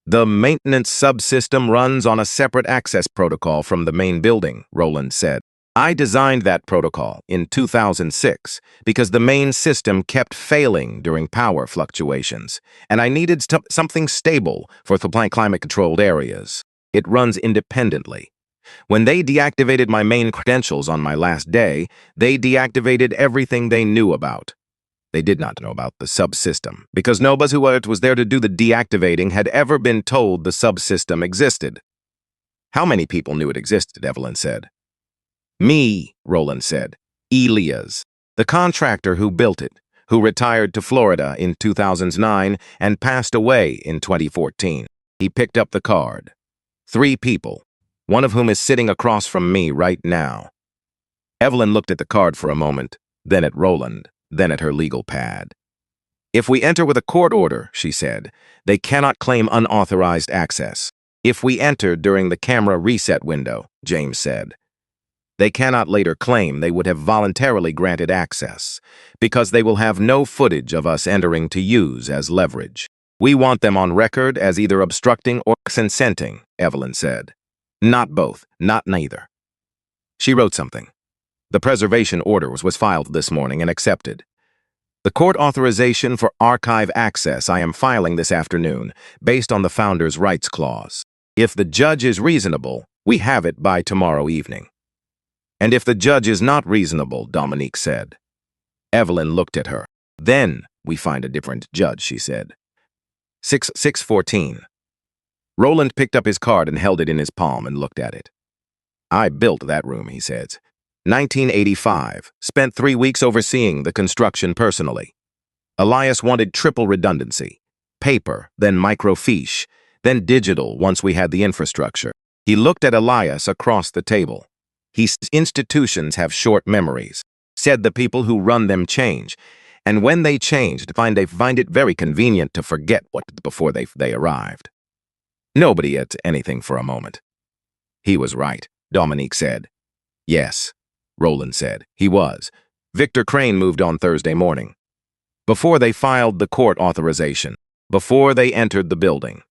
The maintenance subsystem runs on a separate access protocol from the main building, Roland said. I designed that protocol in 2006 because the main system kept failing during power fluctuations, and I needed something stable for the climate-controlled areas. It runs independently. When they deactivated my main credentials on my last day, they deactivated everything they knew about. They did not know about the subsystem, because nobody who was there to do the deactivating had ever been told the subsystem existed. How many people knew it existed, Evelyn said. Me, Roland said. Elias, the contractor who built it, who retired to Florida in 2009 and passed away in 2014. He picked up the card. 3 people, one of whom is sitting across from me right now. Evelyn looked at the card for a moment, then at Roland, then at her legal pad. If we enter with a court order, she said, they cannot claim unauthorized access. If we enter during the camera reset window, James said, they cannot later claim they would have voluntarily granted access, because they will have no footage of us entering to use as leverage. We want them on record as either obstructing or consenting, Evelyn said. Not both, not neither. She wrote something. The preservation order was filed this morning and accepted. The court authorization for archive access I am filing this afternoon, based on the Founders' Rights Clause. If the judge is reasonable, we have it by tomorrow evening. And if the judge is not reasonable, Dominique said. Evelyn looked at her. Then we find a different judge, she said. 6:14. Roland picked up his card and held it in his palm and looked at it. I built that room, he said. 1985. Spent 3 weeks overseeing the construction personally. Elias wanted triple redundancy. Paper, then microfiche, then digital once we had the infrastructure. He looked at Elias across the table. Institutions have short memories. Said the people who run them change. And when they change, they find it very convenient to forget what before they arrived. Nobody ate anything for a moment. He was right, Dominique said. Yes, Roland said. He was. Victor Crane moved on Thursday morning. Before they filed the court authorization, before they entered the building,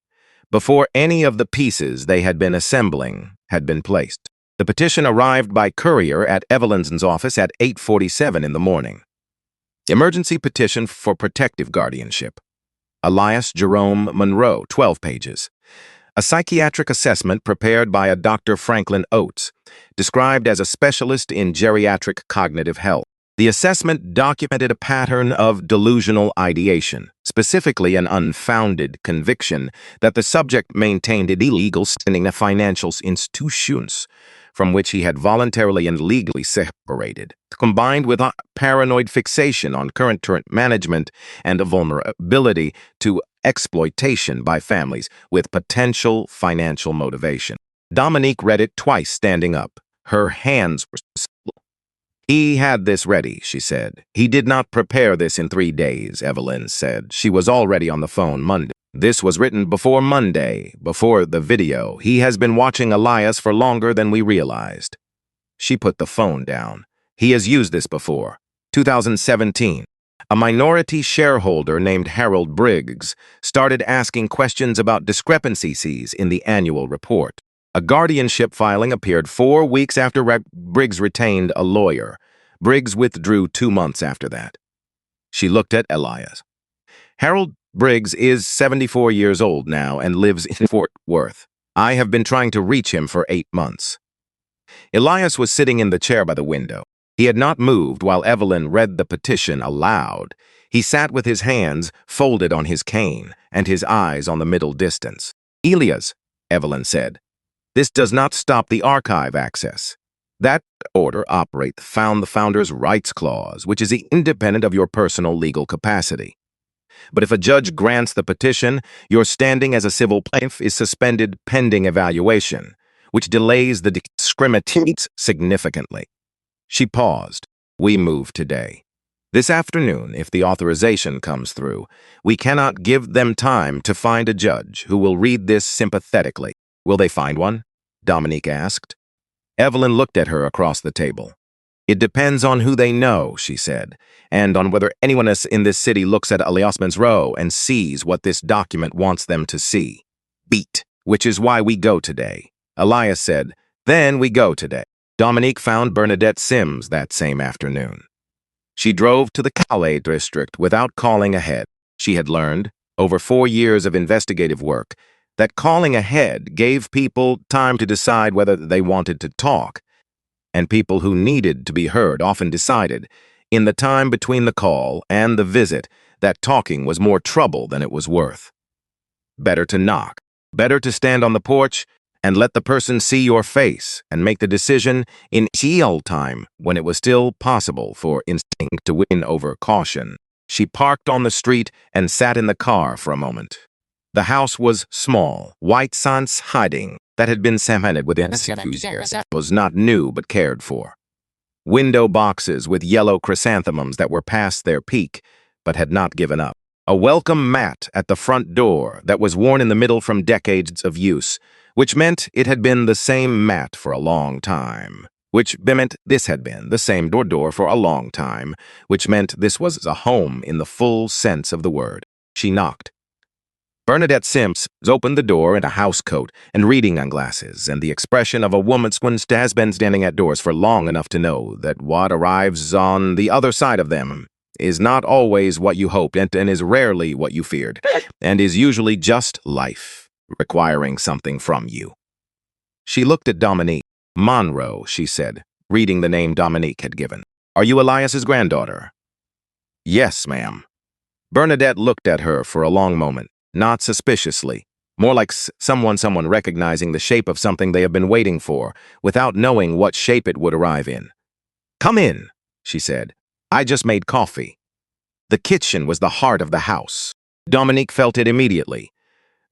before any of the pieces they had been assembling had been placed. The petition arrived by courier at Evelyn's office at 8:47 in the morning. Emergency petition for protective guardianship. Elias Jerome Monroe, 12 pages. A psychiatric assessment prepared by a Dr. Franklin Oates, described as a specialist in geriatric cognitive health. The assessment documented a pattern of delusional ideation, specifically an unfounded conviction that the subject maintained illegal standing in financial institutions from which he had voluntarily and legally separated, combined with a paranoid fixation on current management and a vulnerability to exploitation by families with potential financial motivation. Dominique read it twice standing up. Her hands were still. He had this ready, she said. He did not prepare this in 3 days, Evelyn said. She was already on the phone Monday. This was written before Monday, before the video. He has been watching Elias for longer than we realized. She put the phone down. He has used this before. 2017. A minority shareholder named Harold Briggs started asking questions about discrepancies in the annual report. A guardianship filing appeared 4 weeks after Briggs retained a lawyer. Briggs withdrew 2 months after that. She looked at Elias. Harold Briggs is 74 years old now and lives in Fort Worth. I have been trying to reach him for 8 months. Elias was sitting in the chair by the window. He had not moved while Evelyn read the petition aloud. He sat with his hands folded on his cane and his eyes on the middle distance. Elias, Evelyn said, this does not stop the archive access. That order found the Founders' Rights Clause, which is independent of your personal legal capacity. But if a judge grants the petition, your standing as a civil plaintiff is suspended pending evaluation, which delays the discriminations significantly. She paused. We move today. This afternoon, if the authorization comes through, we cannot give them time to find a judge who will read this sympathetically. Will they find one? Dominique asked. Evelyn looked at her across the table. It depends on who they know, she said, and on whether anyone in this city looks at Elias Monroe and sees what this document wants them to see. Beat, which is why we go today. Elias said, then we go today. Dominique found Bernadette Sims that same afternoon. She drove to the Calais district without calling ahead. She had learned, over 4 years of investigative work, that calling ahead gave people time to decide whether they wanted to talk, and people who needed to be heard often decided, in the time between the call and the visit, that talking was more trouble than it was worth. Better to knock, better to stand on the porch and let the person see your face and make the decision in real time when it was still possible for instinct to win over caution. She parked on the street and sat in the car for a moment. The house was small, white sans hiding that had been cemented within years. Was not new but cared for. Window boxes with yellow chrysanthemums that were past their peak but had not given up. A welcome mat at the front door that was worn in the middle from decades of use, which meant it had been the same mat for a long time, which meant this had been the same door for a long time, which meant this was a home in the full sense of the word. She knocked. Bernadette Sims opened the door in a housecoat and reading glasses, and the expression of a woman who has been standing at doors for long enough to know that what arrives on the other side of them is not always what you hoped and is rarely what you feared, and is usually just life, requiring something from you. She looked at Dominique. Monroe, she said, reading the name Dominique had given. Are you Elias's granddaughter? Yes, ma'am. Bernadette looked at her for a long moment, not suspiciously, more like someone recognizing the shape of something they have been waiting for, without knowing what shape it would arrive in. Come in, she said. I just made coffee. The kitchen was the heart of the house. Dominique felt it immediately.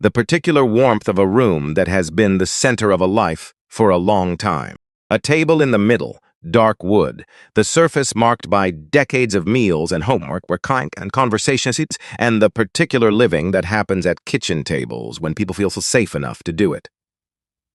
The particular warmth of a room that has been the center of a life for a long time. A table in the middle, dark wood, the surface marked by decades of meals and homework were and conversations, and the particular living that happens at kitchen tables when people feel so safe enough to do it.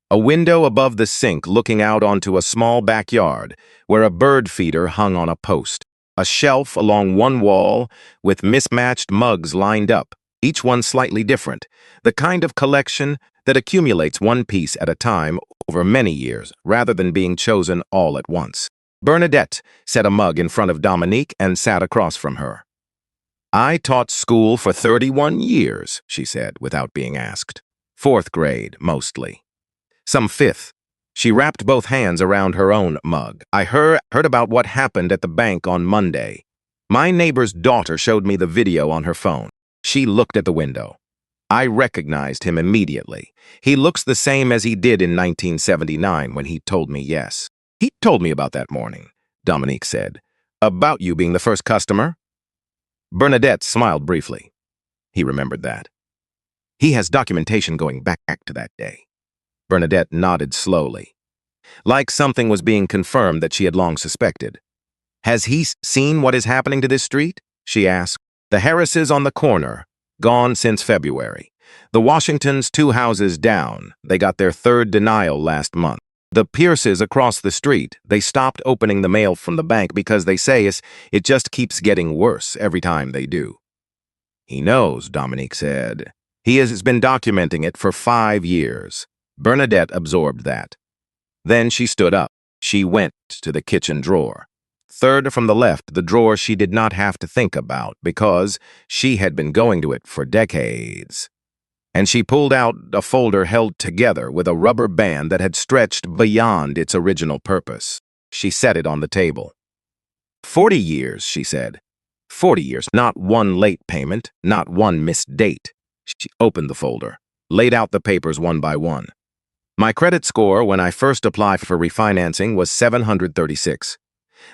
A window above the sink looking out onto a small backyard where a bird feeder hung on a post. A shelf along one wall with mismatched mugs lined up, each one slightly different, the kind of collection that accumulates one piece at a time over many years, rather than being chosen all at once. Bernadette set a mug in front of Dominique and sat across from her. I taught school for 31 years, she said, without being asked. 4th grade, mostly. Some 5th. She wrapped both hands around her own mug. I heard about what happened at the bank on Monday. My neighbor's daughter showed me the video on her phone. She looked at the window. I recognized him immediately. He looks the same as he did in 1979 when he told me yes. He told me about that morning, Dominique said. About you being the first customer? Bernadette smiled briefly. He remembered that. He has documentation going back to that day. Bernadette nodded slowly, like something was being confirmed that she had long suspected. Has he seen what is happening to this street? She asked. The Harrises on the corner, gone since February. The Washingtons 2 houses down, they got their 3rd denial last month. The Pierces across the street, they stopped opening the mail from the bank because they say it just keeps getting worse every time they do. He knows, Dominique said. He has been documenting it for 5 years. Bernadette absorbed that. Then she stood up. She went to the kitchen drawer. 3rd from the left, the drawer she did not have to think about because she had been going to it for decades. And she pulled out a folder held together with a rubber band that had stretched beyond its original purpose. She set it on the table. 40 years, she said. 40 years, not one late payment, not one missed date. She opened the folder, laid out the papers one by one. My credit score when I first applied for refinancing was 736.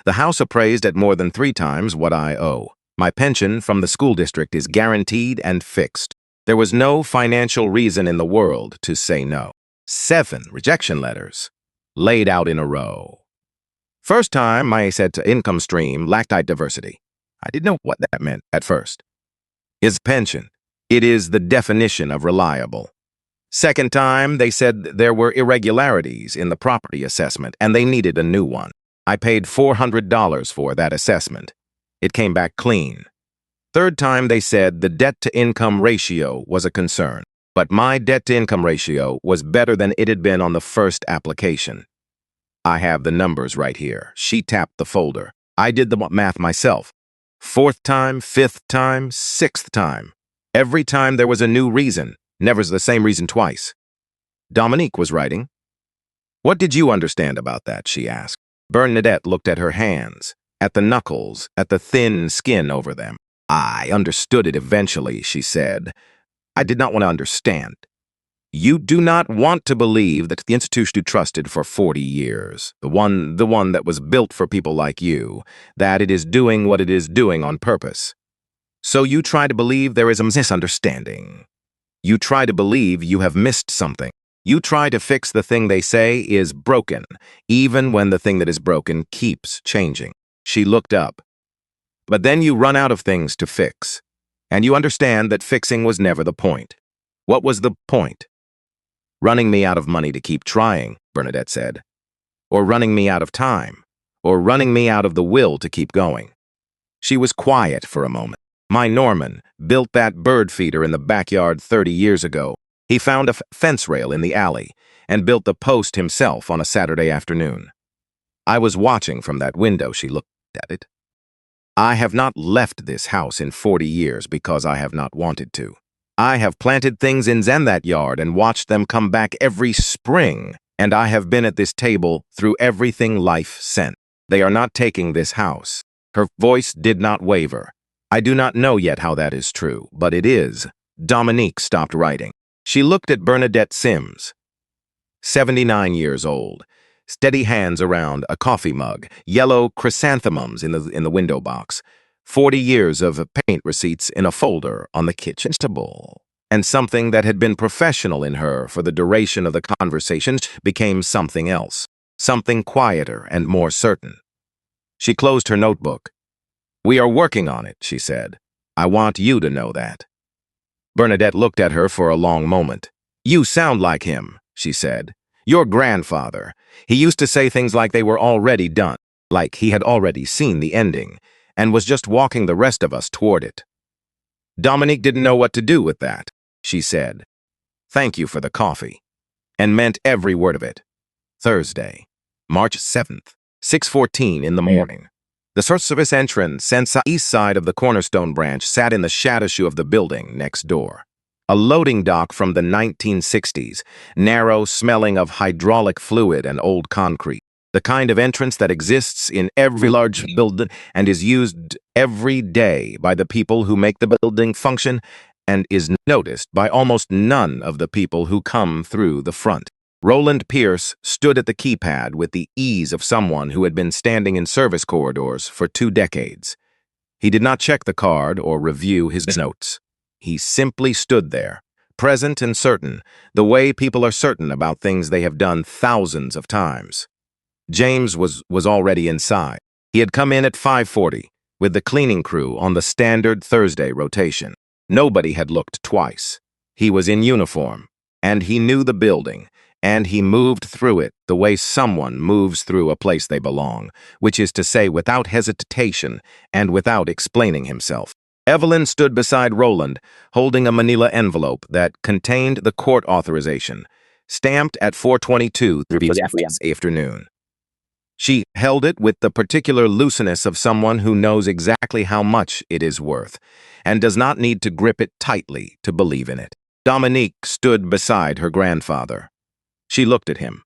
The house appraised at more than 3 times what I owe. My pension from the school district is guaranteed and fixed. There was no financial reason in the world to say no. 7 rejection letters, laid out in a row. First time, I said to income stream lacked diversity. I didn't know what that meant at first. Is pension. It is the definition of reliable. Second time, they said there were irregularities in the property assessment and they needed a new one. I paid $400 for that assessment. It came back clean. Third time, they said the debt-to-income ratio was a concern, but my debt-to-income ratio was better than it had been on the first application. I have the numbers right here. She tapped the folder. I did the math myself. 4th time, 5th time, 6th time. Every time there was a new reason, never the same reason twice. Dominique was writing. What did you understand about that, she asked. Bernadette looked at her hands, at the knuckles, at the thin skin over them. I understood it eventually, she said. I did not want to understand. You do not want to believe that the institution you trusted for 40 years, the one that was built for people like you, that it is doing what it is doing on purpose. So you try to believe there is a misunderstanding. You try to believe you have missed something. You try to fix the thing they say is broken, even when the thing that is broken keeps changing. She looked up. But then you run out of things to fix, and you understand that fixing was never the point. What was the point? Running me out of money to keep trying, Bernadette said. Or running me out of time. Or running me out of the will to keep going. She was quiet for a moment. My Norman built that bird feeder in the backyard 30 years ago. He found a fence rail in the alley and built the post himself on a Saturday afternoon. I was watching from that window. She looked at it. I have not left this house in 40 years because I have not wanted to. I have planted things in that yard and watched them come back every spring, and I have been at this table through everything life sent. They are not taking this house. Her voice did not waver. I do not know yet how that is true, but it is. Dominique stopped writing. She looked at Bernadette Sims, 79 years old, steady hands around a coffee mug, yellow chrysanthemums in the window box, 40 years of paint receipts in a folder on the kitchen table. And something that had been professional in her for the duration of the conversation became something else, something quieter and more certain. She closed her notebook. "We are working on it," she said. "I want you to know that." Bernadette looked at her for a long moment. "You sound like him," she said. "Your grandfather. He used to say things like they were already done, like he had already seen the ending, and was just walking the rest of us toward it." Dominique didn't know what to do with that. She said, "Thank you for the coffee," and meant every word of it. Thursday, March 7th, 6:14 in the morning. The service entrance east side of the Cornerstone branch sat in the shadow of the building next door. A loading dock from the 1960s, narrow, smelling of hydraulic fluid and old concrete. The kind of entrance that exists in every large building and is used every day by the people who make the building function and is noticed by almost none of the people who come through the front. Roland Pierce stood at the keypad with the ease of someone who had been standing in service corridors for 2 decades. He did not check the card or review his notes. He simply stood there, present and certain, the way people are certain about things they have done thousands of times. James was already inside. He had come in at 5:40, with the cleaning crew on the standard Thursday rotation. Nobody had looked twice. He was in uniform, and he knew the building, and he moved through it the way someone moves through a place they belong, which is to say without hesitation and without explaining himself. Evelyn stood beside Roland, holding a manila envelope that contained the court authorization, stamped at 4:22 this afternoon. She held it with the particular looseness of someone who knows exactly how much it is worth, and does not need to grip it tightly to believe in it. Dominique stood beside her grandfather. She looked at him.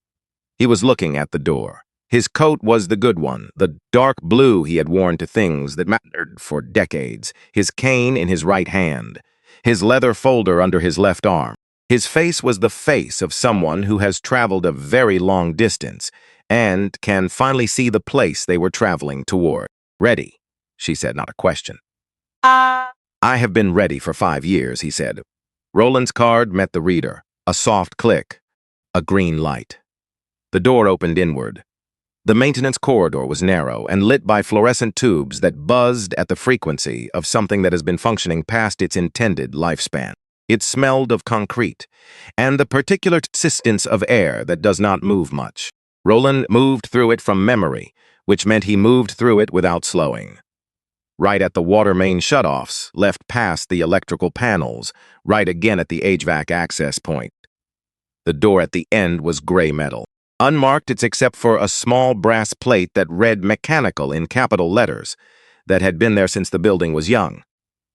He was looking at the door. His coat was the good one, the dark blue he had worn to things that mattered for decades, his cane in his right hand, his leather folder under his left arm. His face was the face of someone who has traveled a very long distance and can finally see the place they were traveling toward. "Ready," she said, not a question. "I have been ready for 5 years," he said. Roland's card met the reader. A soft click. A green light. The door opened inward. The maintenance corridor was narrow and lit by fluorescent tubes that buzzed at the frequency of something that has been functioning past its intended lifespan. It smelled of concrete and the particular consistence of air that does not move much. Roland moved through it from memory, which meant he moved through it without slowing. Right at the water main shutoffs, left past the electrical panels, right again at the HVAC access point. The door at the end was gray metal, unmarked except for a small brass plate that read mechanical in capital letters that had been there since the building was young.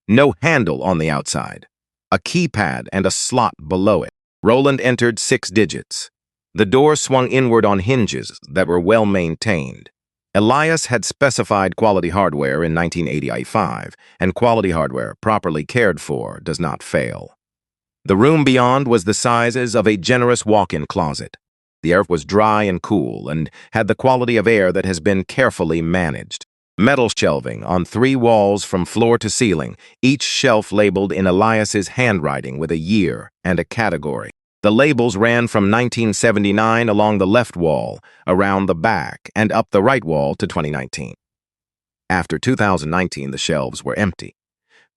No handle on the outside. A keypad and a slot below it. Roland entered 6 digits. The door swung inward on hinges that were well maintained. Elias had specified quality hardware in 1985, and quality hardware, properly cared for, does not fail. The room beyond was the sizes of a generous walk-in closet. The air was dry and cool and had the quality of air that has been carefully managed. Metal shelving on 3 walls from floor to ceiling, each shelf labeled in Elias's handwriting with a year and a category. The labels ran from 1979 along the left wall, around the back, and up the right wall to 2019. After 2019, the shelves were empty.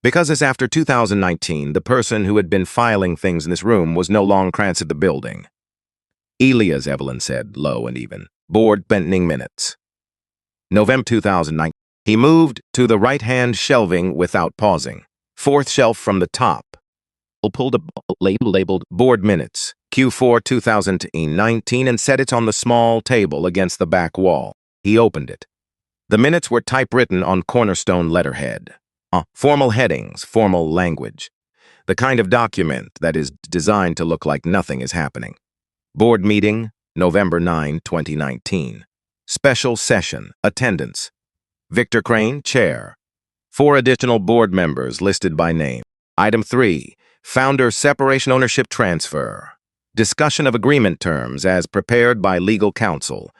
Because as after 2019, the person who had been filing things in this room was no longer at the building. Elias, Evelyn said, low and even. Board bending minutes. November 2019. He moved to the right-hand shelving without pausing. Fourth shelf from the top. Pulled a labeled Board Minutes, Q4 2019, and set it on the small table against the back wall. He opened it. The minutes were typewritten on cornerstone letterhead. Formal headings, formal language. The kind of document that is designed to look like nothing is happening. Board meeting, November 9, 2019. Special session, attendance. Victor Crane, chair. 4 additional board members listed by name. Item 3, founder separation ownership transfer. Discussion of agreement terms as prepared by legal counsel.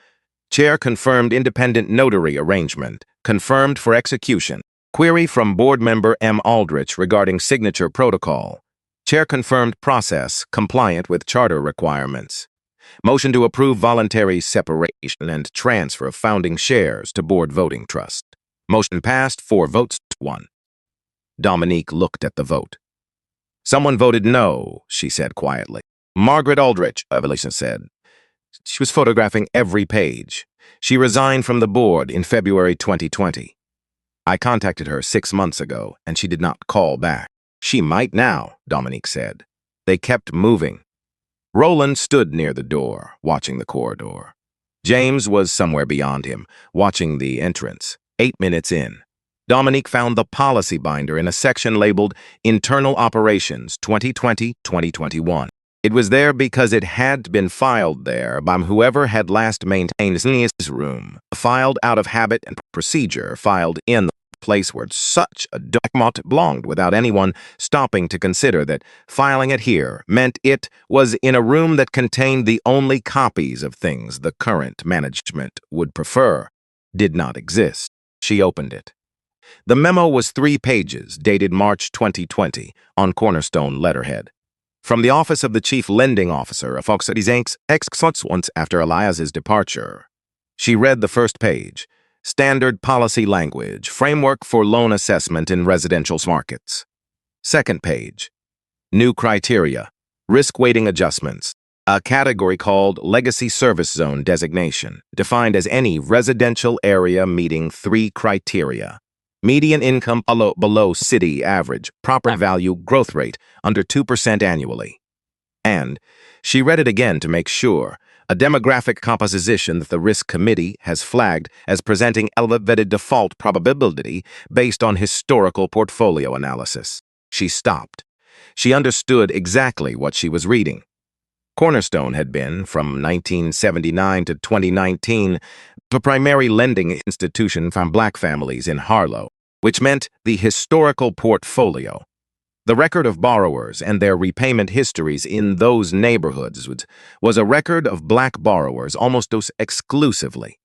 Chair confirmed independent notary arrangement, confirmed for execution. Query from board member M. Aldrich regarding signature protocol. Chair confirmed process compliant with charter requirements. Motion to approve voluntary separation and transfer of founding shares to board voting trust. Motion passed, 4 votes to 1. Dominique looked at the vote. Someone voted no, she said quietly. Margaret Aldrich, Evelyn said. She was photographing every page. She resigned from the board in February 2020. I contacted her 6 months ago, and she did not call back. She might now, Dominique said. They kept moving. Roland stood near the door, watching the corridor. James was somewhere beyond him, watching the entrance. 8 minutes in. Dominique found the policy binder in a section labeled Internal Operations 2020-2021. It was there because it had been filed there by whoever had last maintained his room, filed out of habit and procedure, filed in the place where such a document belonged without anyone stopping to consider that filing it here meant it was in a room that contained the only copies of things the current management would prefer, did not exist. She opened it. The memo was 3 pages, dated March 2020, on cornerstone letterhead. From the office of the chief lending officer of Fox Cities Inc.'s once after Elias's departure. She read the first page. Standard policy language, framework for loan assessment in residential markets. Second page. New criteria, risk weighting adjustments. A category called Legacy Service Zone Designation, defined as any residential area meeting 3 criteria. Median income below city average, proper value growth rate under 2% annually. And she read it again to make sure, a demographic composition that the risk committee has flagged as presenting elevated default probability based on historical portfolio analysis. She stopped. She understood exactly what she was reading. Cornerstone had been, from 1979 to 2019, the primary lending institution for Black families in Harlow, which meant the historical portfolio. The record of borrowers and their repayment histories in those neighborhoods was a record of Black borrowers almost exclusively,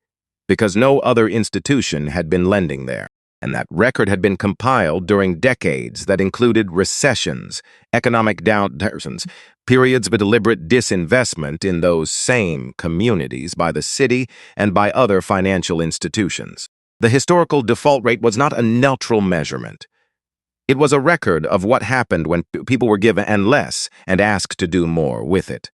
because no other institution had been lending there, and that record had been compiled during decades that included recessions, economic downturns, periods of deliberate disinvestment in those same communities by the city and by other financial institutions. The historical default rate was not a neutral measurement. It was a record of what happened when people were given and less and asked to do more with it.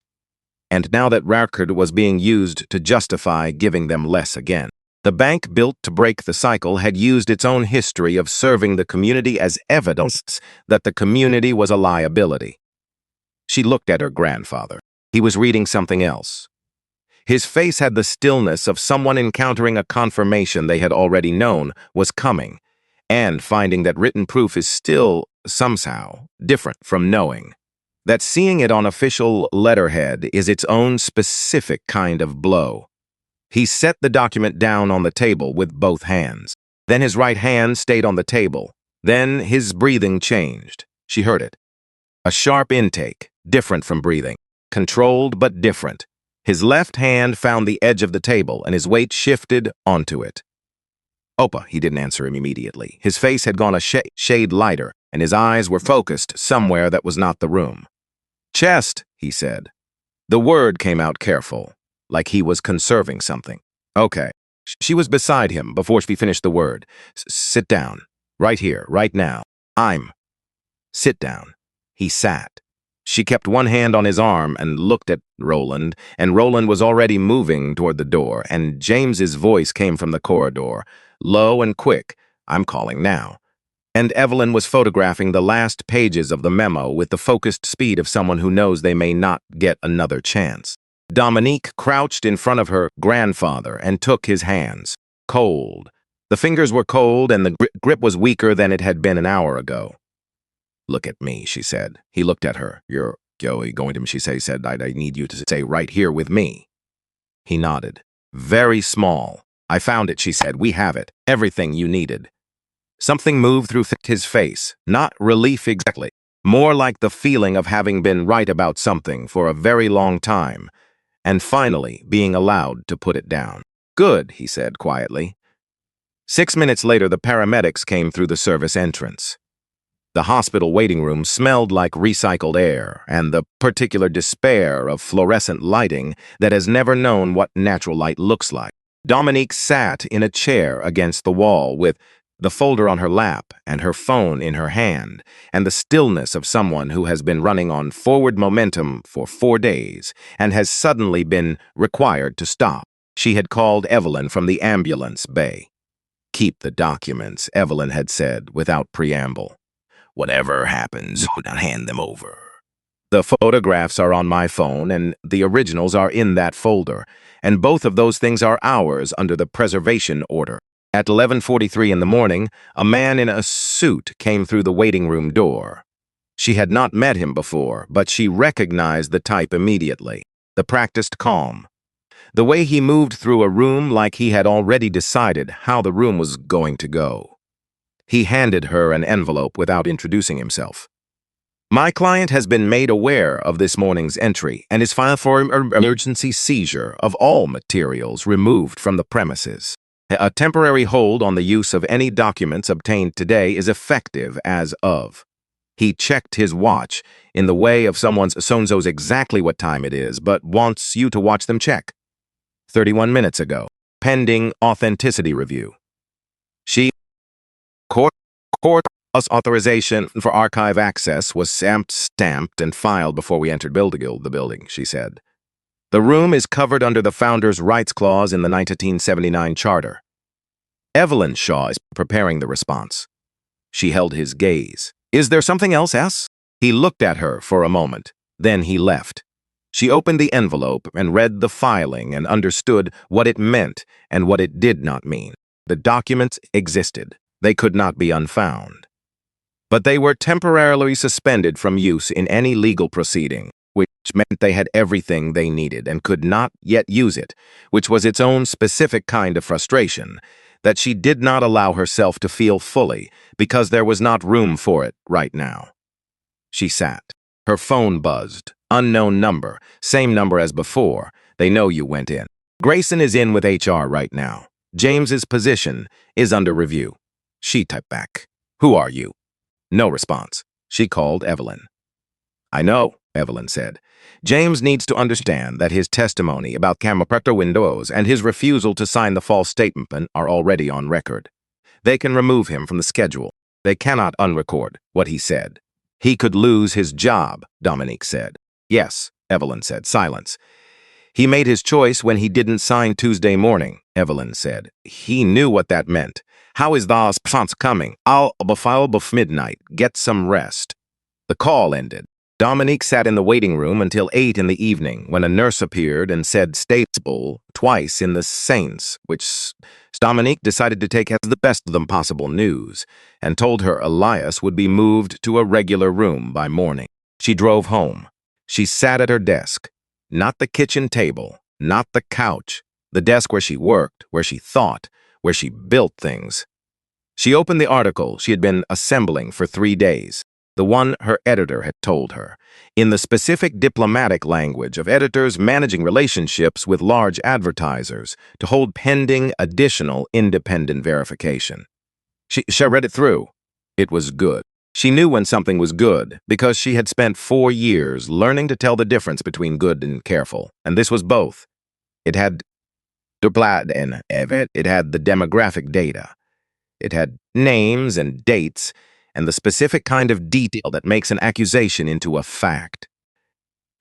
And now that record was being used to justify giving them less again. The bank built to break the cycle had used its own history of serving the community as evidence that the community was a liability. She looked at her grandfather. He was reading something else. His face had the stillness of someone encountering a confirmation they had already known was coming, and finding that written proof is still, somehow, different from knowing. That seeing it on official letterhead is its own specific kind of blow. He set the document down on the table with both hands. Then his right hand stayed on the table. Then his breathing changed. She heard it. A sharp intake, different from breathing. Controlled but different. His left hand found the edge of the table, and his weight shifted onto it. Opa, he didn't answer him immediately. His face had gone a shade lighter, and his eyes were focused somewhere that was not the room. Chest, he said. The word came out careful, like he was conserving something. Okay. She was beside him before she finished the word. Sit down. Right here, right now. Sit down. He sat. She kept one hand on his arm and looked at Roland, and Roland was already moving toward the door, and James's voice came from the corridor, low and quick. "I'm calling now." And Evelyn was photographing the last pages of the memo with the focused speed of someone who knows they may not get another chance. Dominique crouched in front of her grandfather and took his hands. Cold. The fingers were cold and the grip was weaker than it had been an hour ago. "Look at me," she said. He looked at her. "You're going to," she said, I need you to stay right here with me." He nodded. "Very small. I found it," she said. "We have it. Everything you needed." Something moved through his face, not relief exactly, more like the feeling of having been right about something for a very long time, and finally being allowed to put it down. "Good," he said quietly. 6 minutes later, the paramedics came through the service entrance. The hospital waiting room smelled like recycled air and the particular despair of fluorescent lighting that has never known what natural light looks like. Dominique sat in a chair against the wall with the folder on her lap and her phone in her hand, and the stillness of someone who has been running on forward momentum for 4 days and has suddenly been required to stop. She had called Evelyn from the ambulance bay. "Keep the documents," Evelyn had said without preamble. "Whatever happens, don't hand them over." "The photographs are on my phone, and the originals are in that folder, and both of those things are ours under the preservation order." At 11:43 in the morning, a man in a suit came through the waiting room door. She had not met him before, but she recognized the type immediately. The practiced calm. The way he moved through a room like he had already decided how the room was going to go. He handed her an envelope without introducing himself. "My client has been made aware of this morning's entry and is filed for emergency seizure of all materials removed from the premises. A temporary hold on the use of any documents obtained today is effective as of." He checked his watch in the way of someone's knows exactly what time it is, but wants you to watch them check. 31 minutes ago. Pending authenticity review. She court authorization for archive access was stamped and filed before we entered the building, she said. "The room is covered under the Founders' Rights Clause in the 1979 Charter." Evelyn Shaw is preparing the response. She held his gaze. "Is there something else, S?" He looked at her for a moment. Then he left. She opened the envelope and read the filing and understood what it meant and what it did not mean. The documents existed. They could not be unfound. But they were temporarily suspended from use in any legal proceeding, which meant they had everything they needed and could not yet use it, which was its own specific kind of frustration that she did not allow herself to feel fully because there was not room for it right now. She sat. Her phone buzzed. Unknown number. Same number as before. "They know you went in. Grayson is in with HR right now. James's position is under review." She typed back. "Who are you?" No response. She called Evelyn. "I know," Evelyn said. "James needs to understand that his testimony about camera windows and his refusal to sign the false statement are already on record. They can remove him from the schedule. They cannot unrecord what he said. He could lose his job," Dominique said. "Yes," Evelyn said. Silence. "He made his choice when he didn't sign Tuesday morning," Evelyn said. "He knew what that meant. How is the response coming? I'll file before midnight. Get some rest." The call ended. Dominique sat in the waiting room until 8 in the evening when a nurse appeared and said "stable" twice in the Saints, which Dominique decided to take as the best of them possible news and told her Elias would be moved to a regular room by morning. She drove home. She sat at her desk. Not the kitchen table, not the couch, the desk where she worked, where she thought, where she built things. She opened the article she had been assembling for 3 days, the one her editor had told her, in the specific diplomatic language of editors managing relationships with large advertisers to hold pending additional independent verification. She read it through. It was good. She knew when something was good because she had spent 4 years learning to tell the difference between good and careful, and this was both. It had it had the demographic data. It had names and dates and the specific kind of detail that makes an accusation into a fact.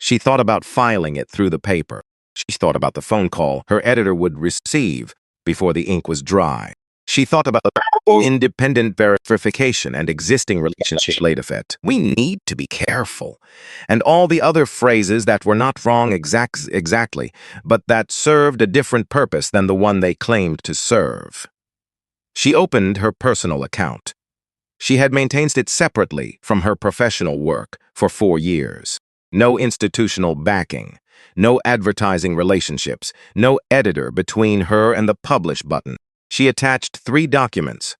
She thought about filing it through the paper. She thought about the phone call her editor would receive before the ink was dry. She thought about independent verification and existing relationship late effect. We need to be careful. And all the other phrases that were not wrong exactly, but that served a different purpose than the one they claimed to serve. She opened her personal account. She had maintained it separately from her professional work for 4 years. No institutional backing, no advertising relationships, no editor between her and the publish button. She attached 3 documents.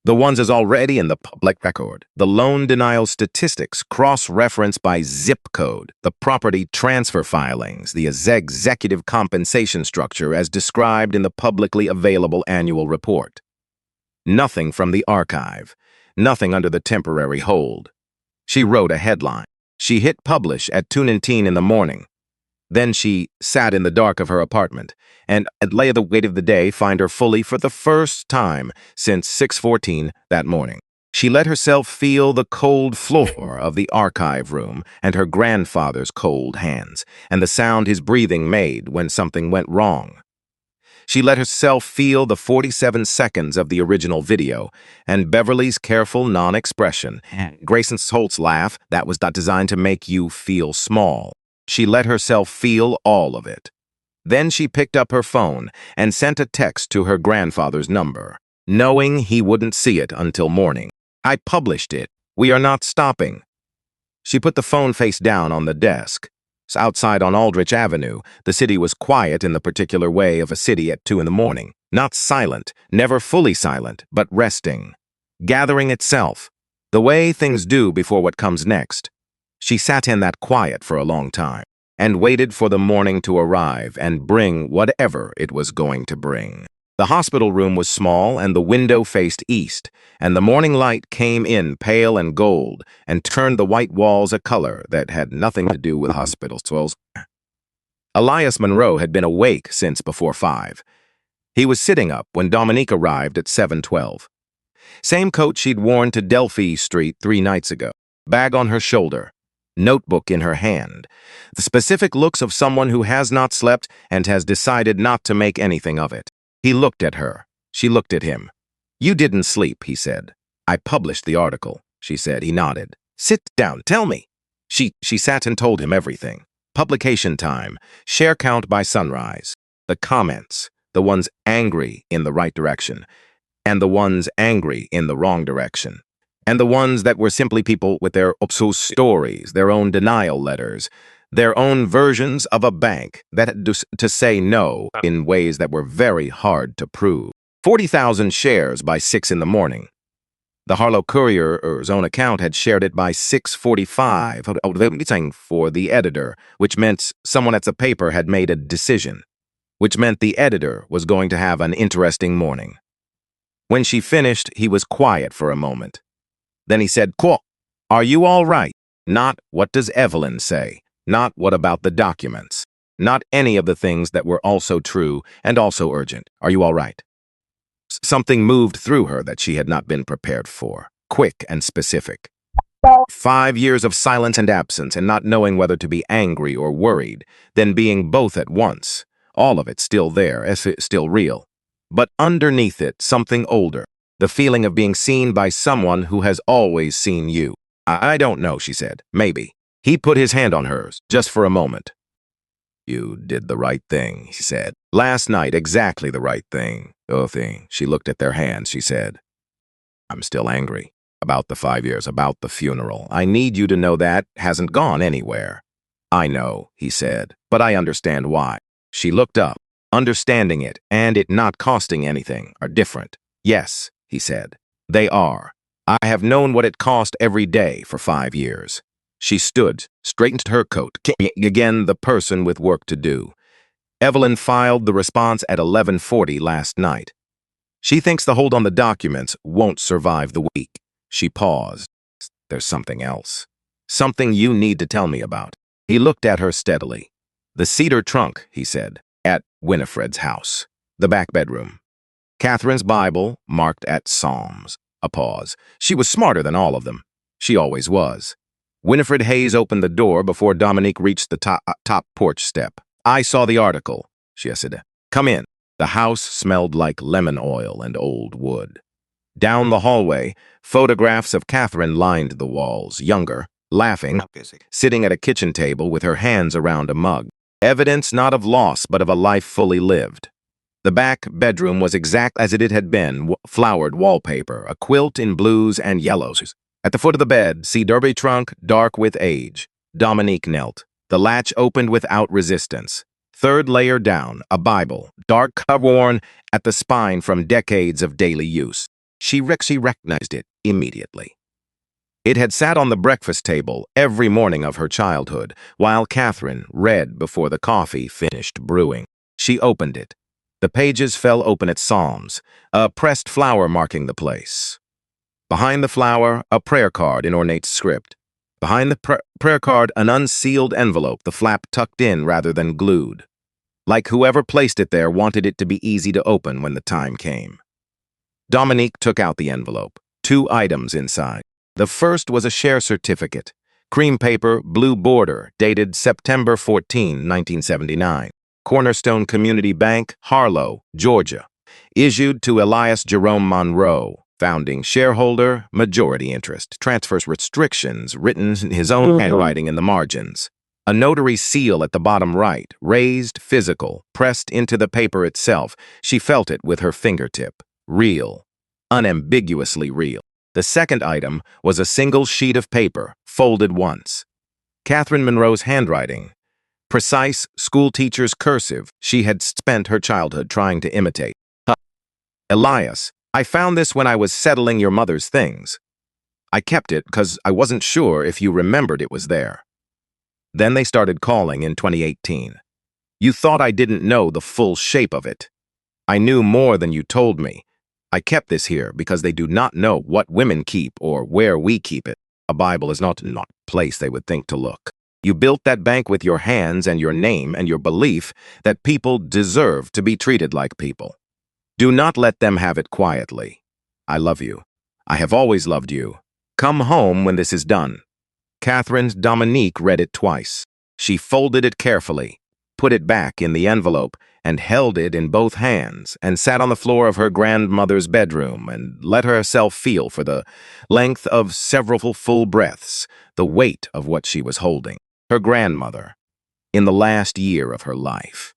The ones is already in the public record. The loan denial statistics cross-referenced by zip code, the property transfer filings, the executive compensation structure as described in the publicly available annual report. Nothing from the archive, nothing under the temporary hold. She wrote a headline. She hit publish at 2:19 in the morning. Then she sat in the dark of her apartment, and at lay the weight of the day find her fully for the first time since 6:14 that morning. She let herself feel the cold floor of the archive room and her grandfather's cold hands, and the sound his breathing made when something went wrong. She let herself feel the 47 seconds of the original video, and Beverly's careful non-expression, Grayson Holt's laugh that was not designed to make you feel small. She let herself feel all of it. Then she picked up her phone and sent a text to her grandfather's number, knowing he wouldn't see it until morning. I published it. We are not stopping. She put the phone face down on the desk. Outside on Aldrich Avenue, the city was quiet in the particular way of a city at 2 in the morning. Not silent, never fully silent, but resting. Gathering itself, the way things do before what comes next. She sat in that quiet for a long time, and waited for the morning to arrive and bring whatever it was going to bring. The hospital room was small, and the window faced east, and the morning light came in pale and gold and turned the white walls a color that had nothing to do with hospital swells. Elias Monroe had been awake since before 5. He was sitting up when Dominique arrived at 7:12. Same coat she'd worn to Delphi Street 3 nights ago, bag on her shoulder, notebook in her hand, the specific looks of someone who has not slept and has decided not to make anything of it. He looked at her. She looked at him. "You didn't sleep," he said. "I published the article," she said. He nodded. "Sit down, tell me." She sat and told him everything. Publication time, share count by sunrise, the comments, the ones angry in the right direction, and the ones angry in the wrong direction, and the ones that were simply people with their obscure stories, their own denial letters, their own versions of a bank that had to say no in ways that were very hard to prove. 40,000 shares by 6 in the morning. The Harlow Courier's own account had shared it by 6:45 for the editor, which meant someone at the paper had made a decision, which meant the editor was going to have an interesting morning. When she finished, he was quiet for a moment. Then he said, "Quote, are you all right?" Not, "What does Evelyn say?" Not, "What about the documents?" Not any of the things that were also true and also urgent. "Are you all right?" Something moved through her that she had not been prepared for, quick and specific. 5 years of silence and absence and not knowing whether to be angry or worried, then being both at once. All of it still there, still real. But underneath it, something older. The feeling of being seen by someone who has always seen you. I don't know," she said. "Maybe." He put his hand on hers, just for a moment. "You did the right thing," he said. "Last night, exactly the right thing." She looked at their hands, she said. "I'm still angry. About the 5 years, about the funeral. I need you to know that hasn't gone anywhere." "I know," he said, "but I understand why." She looked up. Understanding it and it not costing anything are different. "Yes," he said, "they are. I have known what it cost every day for 5 years." She stood, straightened her coat, again the person with work to do. Evelyn filed the response at 11:40 last night. She thinks the hold on the documents won't survive the week. She paused. "There's something else. Something you need to tell me about." He looked at her steadily. "The cedar trunk," he said, "at Winifred's house. The back bedroom. Catherine's Bible, marked at Psalms." A pause. She was smarter than all of them. She always was. Winifred Hayes opened the door before Dominique reached the top porch step. "I saw the article," she said. "Come in." The house smelled like lemon oil and old wood. Down the hallway, photographs of Catherine lined the walls, younger, laughing, sitting at a kitchen table with her hands around a mug. Evidence not of loss, but of a life fully lived. The back bedroom was exact as it had been, flowered wallpaper, a quilt in blues and yellows. At the foot of the bed, cedar derby trunk, dark with age. Dominique knelt. The latch opened without resistance. Third layer down, a Bible, dark worn at the spine from decades of daily use. She recognized it immediately. It had sat on the breakfast table every morning of her childhood, while Catherine read before the coffee finished brewing. She opened it. The pages fell open at Psalms, a pressed flower marking the place. Behind the flower, a prayer card in ornate script. Behind the prayer card, an unsealed envelope, the flap tucked in rather than glued. Like whoever placed it there wanted it to be easy to open when the time came. Dominique took out the envelope, 2 items inside. The first was a share certificate, cream paper, blue border, dated September 14, 1979. Cornerstone Community Bank, Harlow, Georgia. Issued to Elias Jerome Monroe, founding shareholder, majority interest. Transfers restrictions, written in his own handwriting in the margins. A notary seal at the bottom right, raised, physical, pressed into the paper itself. She felt it with her fingertip. Real. Unambiguously real. The second item was a single sheet of paper, folded once. Catherine Monroe's handwriting. Precise, schoolteacher's cursive she had spent her childhood trying to imitate. Elias, I found this when I was settling your mother's things. I kept it because I wasn't sure if you remembered it was there. Then they started calling in 2018. You thought I didn't know the full shape of it. I knew more than you told me. I kept this here because they do not know what women keep or where we keep it. A Bible is not a place they would think to look. You built that bank with your hands and your name and your belief that people deserve to be treated like people. Do not let them have it quietly. I love you. I have always loved you. Come home when this is done. Catherine's Dominique read it twice. She folded it carefully, put it back in the envelope, and held it in both hands, and sat on the floor of her grandmother's bedroom and let herself feel for the length of several full breaths the weight of what she was holding. Her grandmother, in the last year of her life.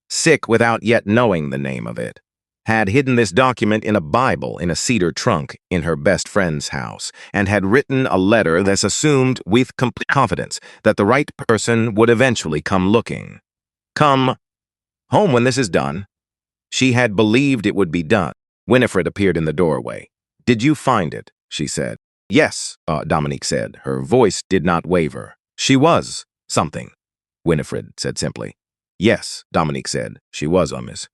Sick without yet knowing the name of it, had hidden this document in a Bible in a cedar trunk in her best friend's house, and had written a letter that assumed with complete confidence that the right person would eventually come looking. Come home when this is done. She had believed it would be done. Winifred appeared in the doorway. Did you find it? She said. Yes, Dominique said. Her voice did not waver. She was something, Winifred said simply. Yes, Dominique said. She was, miss.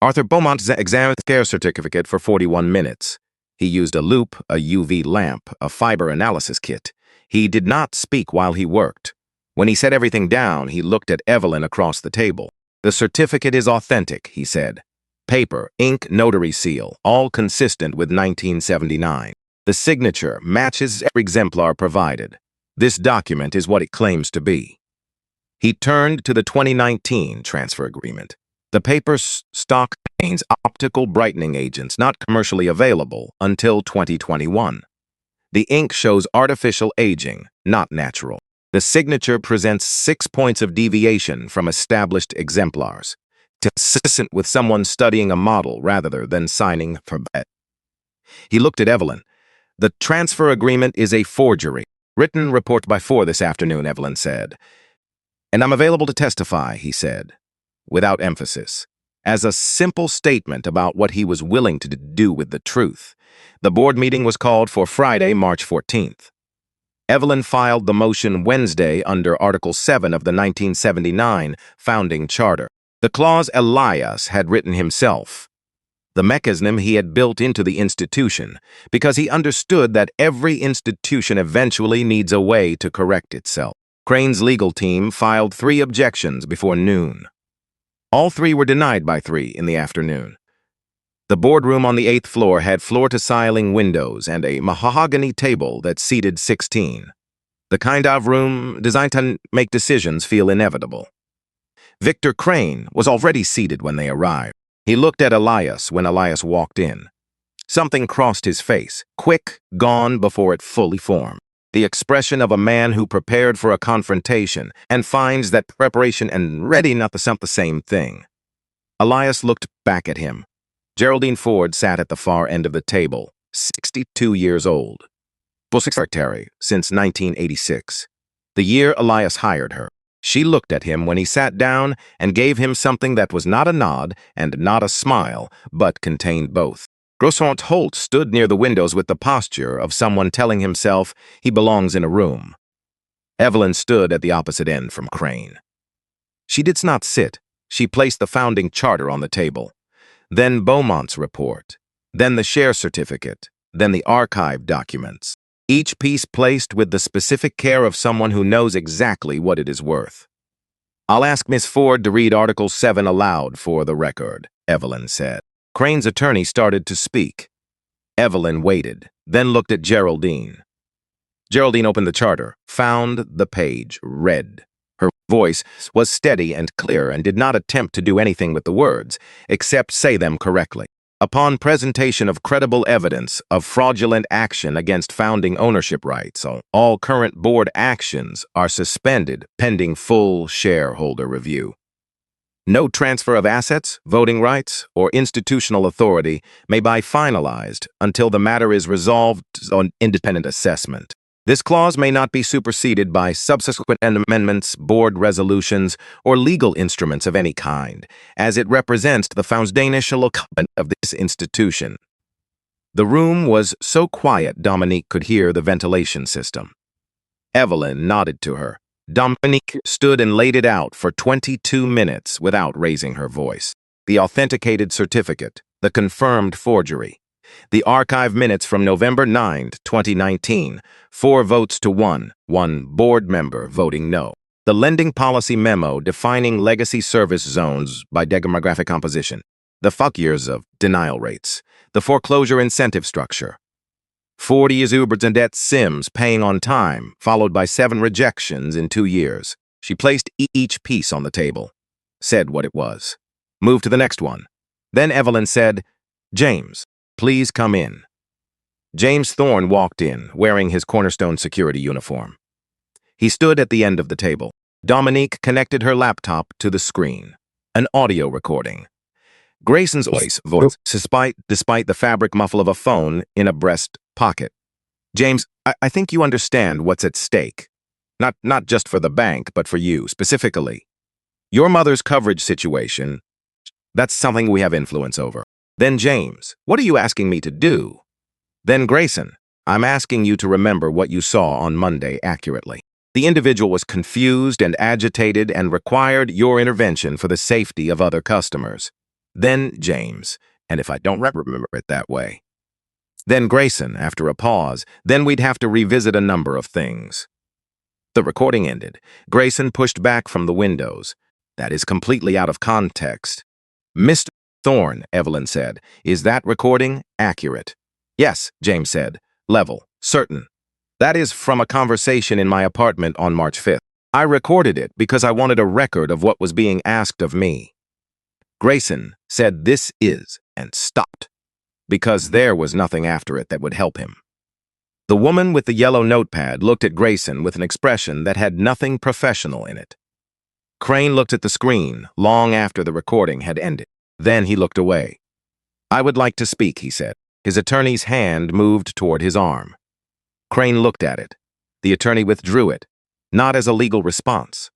Arthur Beaumont examined the care certificate for 41 minutes. He used a loupe, a UV lamp, a fiber analysis kit. He did not speak while he worked. When he set everything down, he looked at Evelyn across the table. The certificate is authentic, he said. Paper, ink, notary seal, all consistent with 1979. The signature matches every exemplar provided. This document is what it claims to be. He turned to the 2019 transfer agreement. The paper stock contains optical brightening agents not commercially available until 2021. The ink shows artificial aging, not natural. The signature presents 6 points of deviation from established exemplars, consistent with someone studying a model rather than signing for bet. He looked at Evelyn. The transfer agreement is a forgery. Written report by 4 this afternoon, Evelyn said. And I'm available to testify, he said, without emphasis, as a simple statement about what he was willing to do with the truth. The board meeting was called for Friday, March 14th. Evelyn filed the motion Wednesday under Article 7 of the 1979 Founding Charter. The clause Elias had written himself, the mechanism he had built into the institution, because he understood that every institution eventually needs a way to correct itself. Crane's legal team filed 3 objections before noon. All 3 were denied by 3 in the afternoon. The boardroom on the 8th floor had floor-to-ceiling windows and a mahogany table that seated 16. The kind of room designed to make decisions feel inevitable. Victor Crane was already seated when they arrived. He looked at Elias when Elias walked in. Something crossed his face, quick, gone before it fully formed. The expression of a man who prepared for a confrontation and finds that preparation and ready not the same thing. Elias looked back at him. Geraldine Ford sat at the far end of the table, 62 years old. Secretary since 1986, the year Elias hired her. She looked at him when he sat down and gave him something that was not a nod and not a smile, but contained both. Grossant Holt stood near the windows with the posture of someone telling himself he belongs in a room. Evelyn stood at the opposite end from Crane. She did not sit. She placed the founding charter on the table. Then Beaumont's report. Then the share certificate. Then the archive documents. Each piece placed with the specific care of someone who knows exactly what it is worth. "I'll ask Miss Ford to read Article 7 aloud for the record," Evelyn said. Crane's attorney started to speak. Evelyn waited, then looked at Geraldine. Geraldine opened the charter, found the page, read. Her voice was steady and clear and did not attempt to do anything with the words, except say them correctly. Upon presentation of credible evidence of fraudulent action against founding ownership rights, all current board actions are suspended pending full shareholder review. No transfer of assets, voting rights, or institutional authority may be finalized until the matter is resolved on independent assessment. This clause may not be superseded by subsequent amendments, board resolutions, or legal instruments of any kind, as it represents the foundational covenant of this institution. The room was so quiet Dominique could hear the ventilation system. Evelyn nodded to her. Dominique stood and laid it out for 22 minutes without raising her voice. The authenticated certificate, the confirmed forgery, the archive minutes from November 9, 2019, 4 votes to 1 board member voting no. The lending policy memo defining legacy service zones by demographic composition, the fuck years of denial rates, the foreclosure incentive structure, 40 years Ubers and debt Sims paying on time, followed by 7 rejections in 2 years. She placed each piece on the table, said what it was, moved to the next one. Then Evelyn said, "James, please come in." James Thorne walked in, wearing his Cornerstone security uniform. He stood at the end of the table. Dominique connected her laptop to the screen. An audio recording. Grayson's voice, despite the fabric muffle of a phone in a breast pocket. "James, I think you understand what's at stake. Not just for the bank, but for you, specifically. Your mother's coverage situation, that's something we have influence over." Then James, "What are you asking me to do?" Then Grayson, "I'm asking you to remember what you saw on Monday accurately. The individual was confused and agitated and required your intervention for the safety of other customers." Then James, "And if I don't remember it that way?" Then Grayson, after a pause, "Then we'd have to revisit a number of things." The recording ended. Grayson pushed back from the windows. "That is completely out of context." "Mr. Thorne," Evelyn said, "is that recording accurate?" "Yes," James said. "Level, certain. That is from a conversation in my apartment on March 5th. I recorded it because I wanted a record of what was being asked of me." Grayson said this is and stopped, because there was nothing after it that would help him. The woman with the yellow notepad looked at Grayson with an expression that had nothing professional in it. Crane looked at the screen long after the recording had ended. Then he looked away. "I would like to speak," he said. His attorney's hand moved toward his arm. Crane looked at it. The attorney withdrew it, not as a legal response.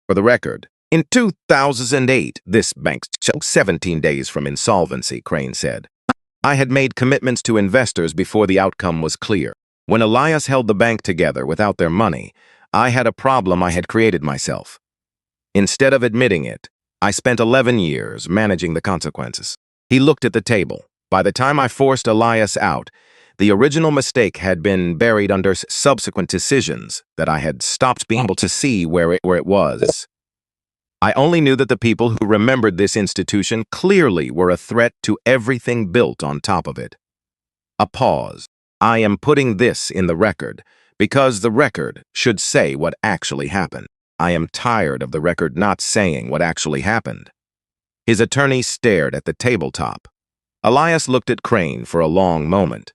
"For the record, in 2008, this bank took 17 days from insolvency," Crane said. "I had made commitments to investors before the outcome was clear. When Elias held the bank together without their money, I had a problem I had created myself. Instead of admitting it, I spent 11 years managing the consequences." He looked at the table. By the time I forced Elias out, the original mistake had been buried under subsequent decisions that I had stopped being able to see where it was. I only knew that the people who remembered this institution clearly were a threat to everything built on top of it. A pause. "I am putting this in the record Because the record should say what actually happened. I am tired of the record not saying what actually happened. His attorney stared at the tabletop. Elias looked at Crane for a long moment.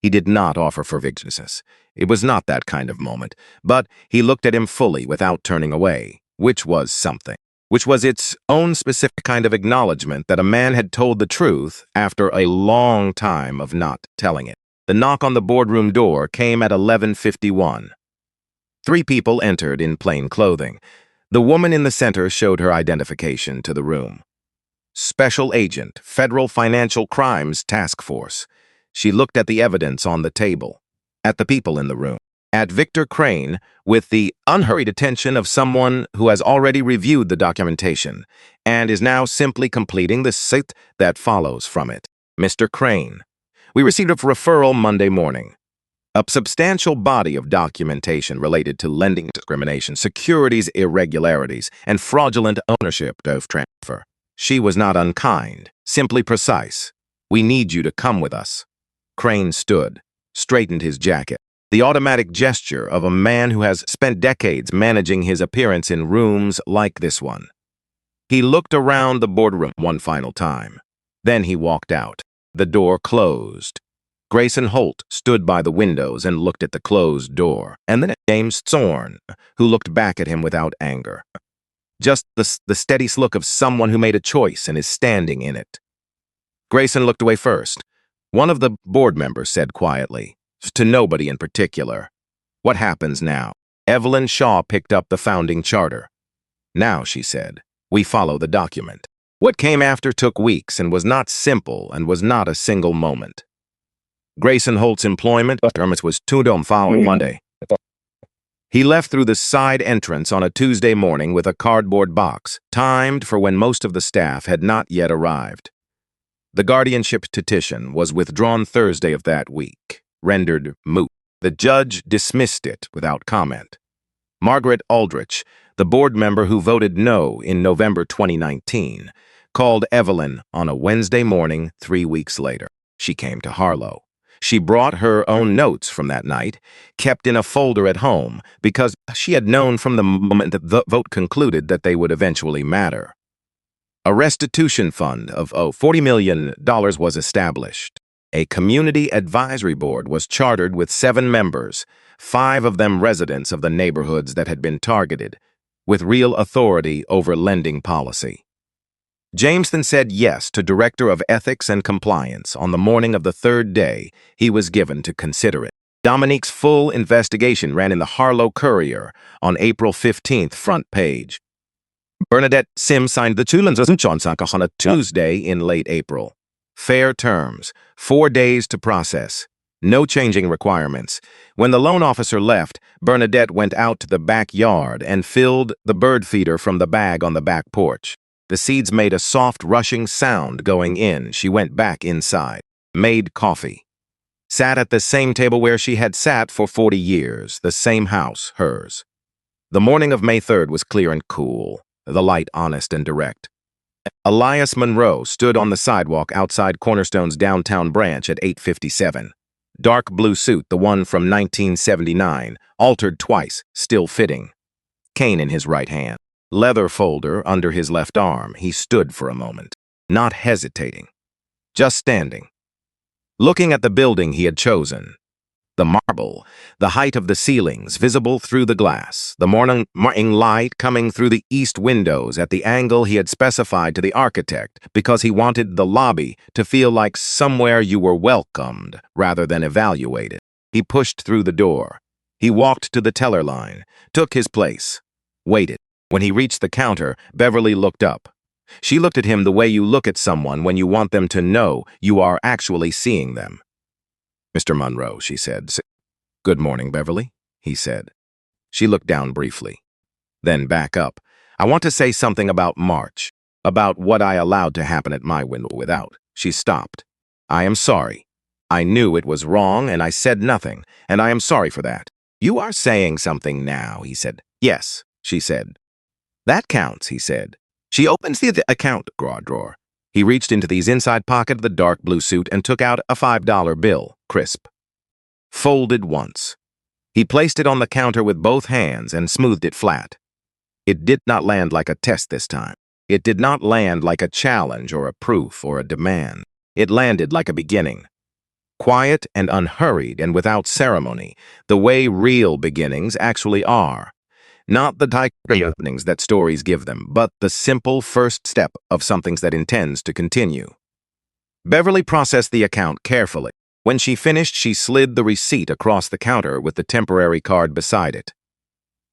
He did not offer forgiveness. It was not that kind of moment, but he looked at him fully without turning away, which was something. Which was its own specific kind of acknowledgement that a man had told the truth after a long time of not telling it. The knock on the boardroom door came at 11:51. 3 people entered in plain clothing. The woman in the center showed her identification to the room. Special Agent, Federal Financial Crimes Task Force. She looked at the evidence on the table, at the people in the room, at Victor Crane with the unhurried attention of someone who has already reviewed the documentation and is now simply completing the sit that follows from it. Mr. Crane, we received a referral Monday morning. A substantial body of documentation related to lending discrimination, securities irregularities, and fraudulent ownership of transfer. She was not unkind, simply precise. We need you to come with us. Crane stood, straightened his jacket. The automatic gesture of a man who has spent decades managing his appearance in rooms like this one. He looked around the boardroom one final time. Then he walked out. The door closed. Grayson Holt stood by the windows and looked at the closed door, and then at James Thorne, who looked back at him without anger. Just the steady look of someone who made a choice and is standing in it. Grayson looked away first. One of the board members said quietly, to nobody in particular, "What happens now?" Evelyn Shaw picked up the founding charter. "Now," she said, "we follow the document." What came after took weeks and was not simple and was not a single moment. Grayson Holt's employment terms was Tudom following Monday. He left through the side entrance on a Tuesday morning with a cardboard box, timed for when most of the staff had not yet arrived. The guardianship petition was withdrawn Thursday of that week, rendered moot. The judge dismissed it without comment. Margaret Aldrich, the board member who voted no in November 2019, called Evelyn on a Wednesday morning 3 weeks later. She came to Harlow. She brought her own notes from that night, kept in a folder at home, because she had known from the moment that the vote concluded that they would eventually matter. A restitution fund of $40 million was established. A community advisory board was chartered with 7 members, 5 of them residents of the neighborhoods that had been targeted, with real authority over lending policy. Jameson said yes to Director of Ethics and Compliance on the morning of the 3rd day he was given to consider it. Dominique's full investigation ran in the Harlow Courier on April 15th front page. Bernadette Sims signed the Tulans on a Tuesday in late April. Fair terms, 4 days to process, no changing requirements. When the loan officer left, Bernadette went out to the backyard and filled the bird feeder from the bag on the back porch. The seeds made a soft rushing sound going in. She went back inside, made coffee, sat at the same table where she had sat for 40 years, the same house, hers. The morning of May 3rd was clear and cool, the light honest and direct. Elias Monroe stood on the sidewalk outside Cornerstone's downtown branch at 8:57. Dark blue suit, the one from 1979, altered twice, still fitting. Cane in his right hand. Leather folder under his left arm. He stood for a moment, not hesitating, just standing, looking at the building he had chosen. The marble, the height of the ceilings visible through the glass, the morning light coming through the east windows at the angle he had specified to the architect because he wanted the lobby to feel like somewhere you were welcomed rather than evaluated. He pushed through the door. He walked to the teller line, took his place, waited. When he reached the counter, Beverly looked up. She looked at him the way you look at someone when you want them to know you are actually seeing them. "Mr. Monroe," she said. "Good morning, Beverly," he said. She looked down briefly, then back up. "I want to say something about March, about what I allowed to happen at my window without." She stopped. "I am sorry. I knew it was wrong, and I said nothing, and I am sorry for that." "You are saying something now," he said. "Yes," she said. "That counts," he said. She opens the account drawer. He reached into his inside pocket of the dark blue suit and took out a $5 bill, crisp. Folded once. He placed it on the counter with both hands and smoothed it flat. It did not land like a test this time. It did not land like a challenge or a proof or a demand. It landed like a beginning. Quiet and unhurried and without ceremony, the way real beginnings actually are. Not the type of openings that stories give them, but the simple first step of something that intends to continue. Beverly processed the account carefully. When she finished, she slid the receipt across the counter with the temporary card beside it.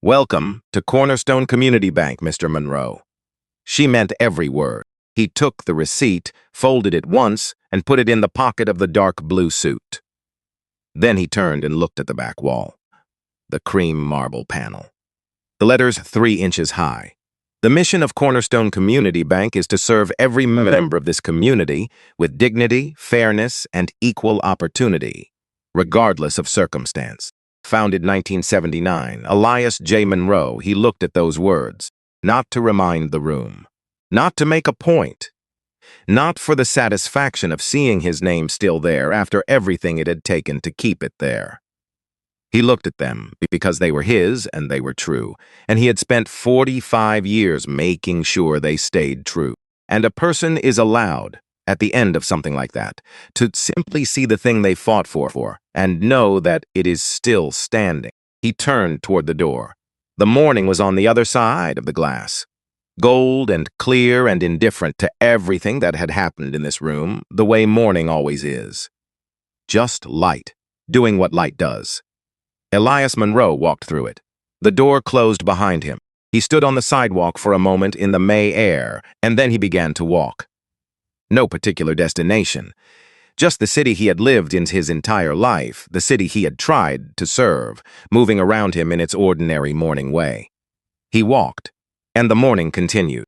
"Welcome to Cornerstone Community Bank, Mr. Monroe." She meant every word. He took the receipt, folded it once, and put it in the pocket of the dark blue suit. Then he turned and looked at the back wall. The cream marble panel. The letters 3 inches high. The mission of Cornerstone Community Bank is to serve every member of this community with dignity, fairness, and equal opportunity, regardless of circumstance. Founded 1979, Elias J. Monroe, he looked at those words, not to remind the room, not to make a point, not for the satisfaction of seeing his name still there after everything it had taken to keep it there. He looked at them because they were his and they were true, and he had spent 45 years making sure they stayed true. And a person is allowed, at the end of something like that, to simply see the thing they fought for and know that it is still standing. He turned toward the door. The morning was on the other side of the glass. Gold and clear and indifferent to everything that had happened in this room, the way morning always is. Just light, doing what light does. Elias Monroe walked through it. The door closed behind him. He stood on the sidewalk for a moment in the May air, and then he began to walk. No particular destination. Just the city he had lived in his entire life, the city he had tried to serve, moving around him in its ordinary morning way. He walked, and the morning continued.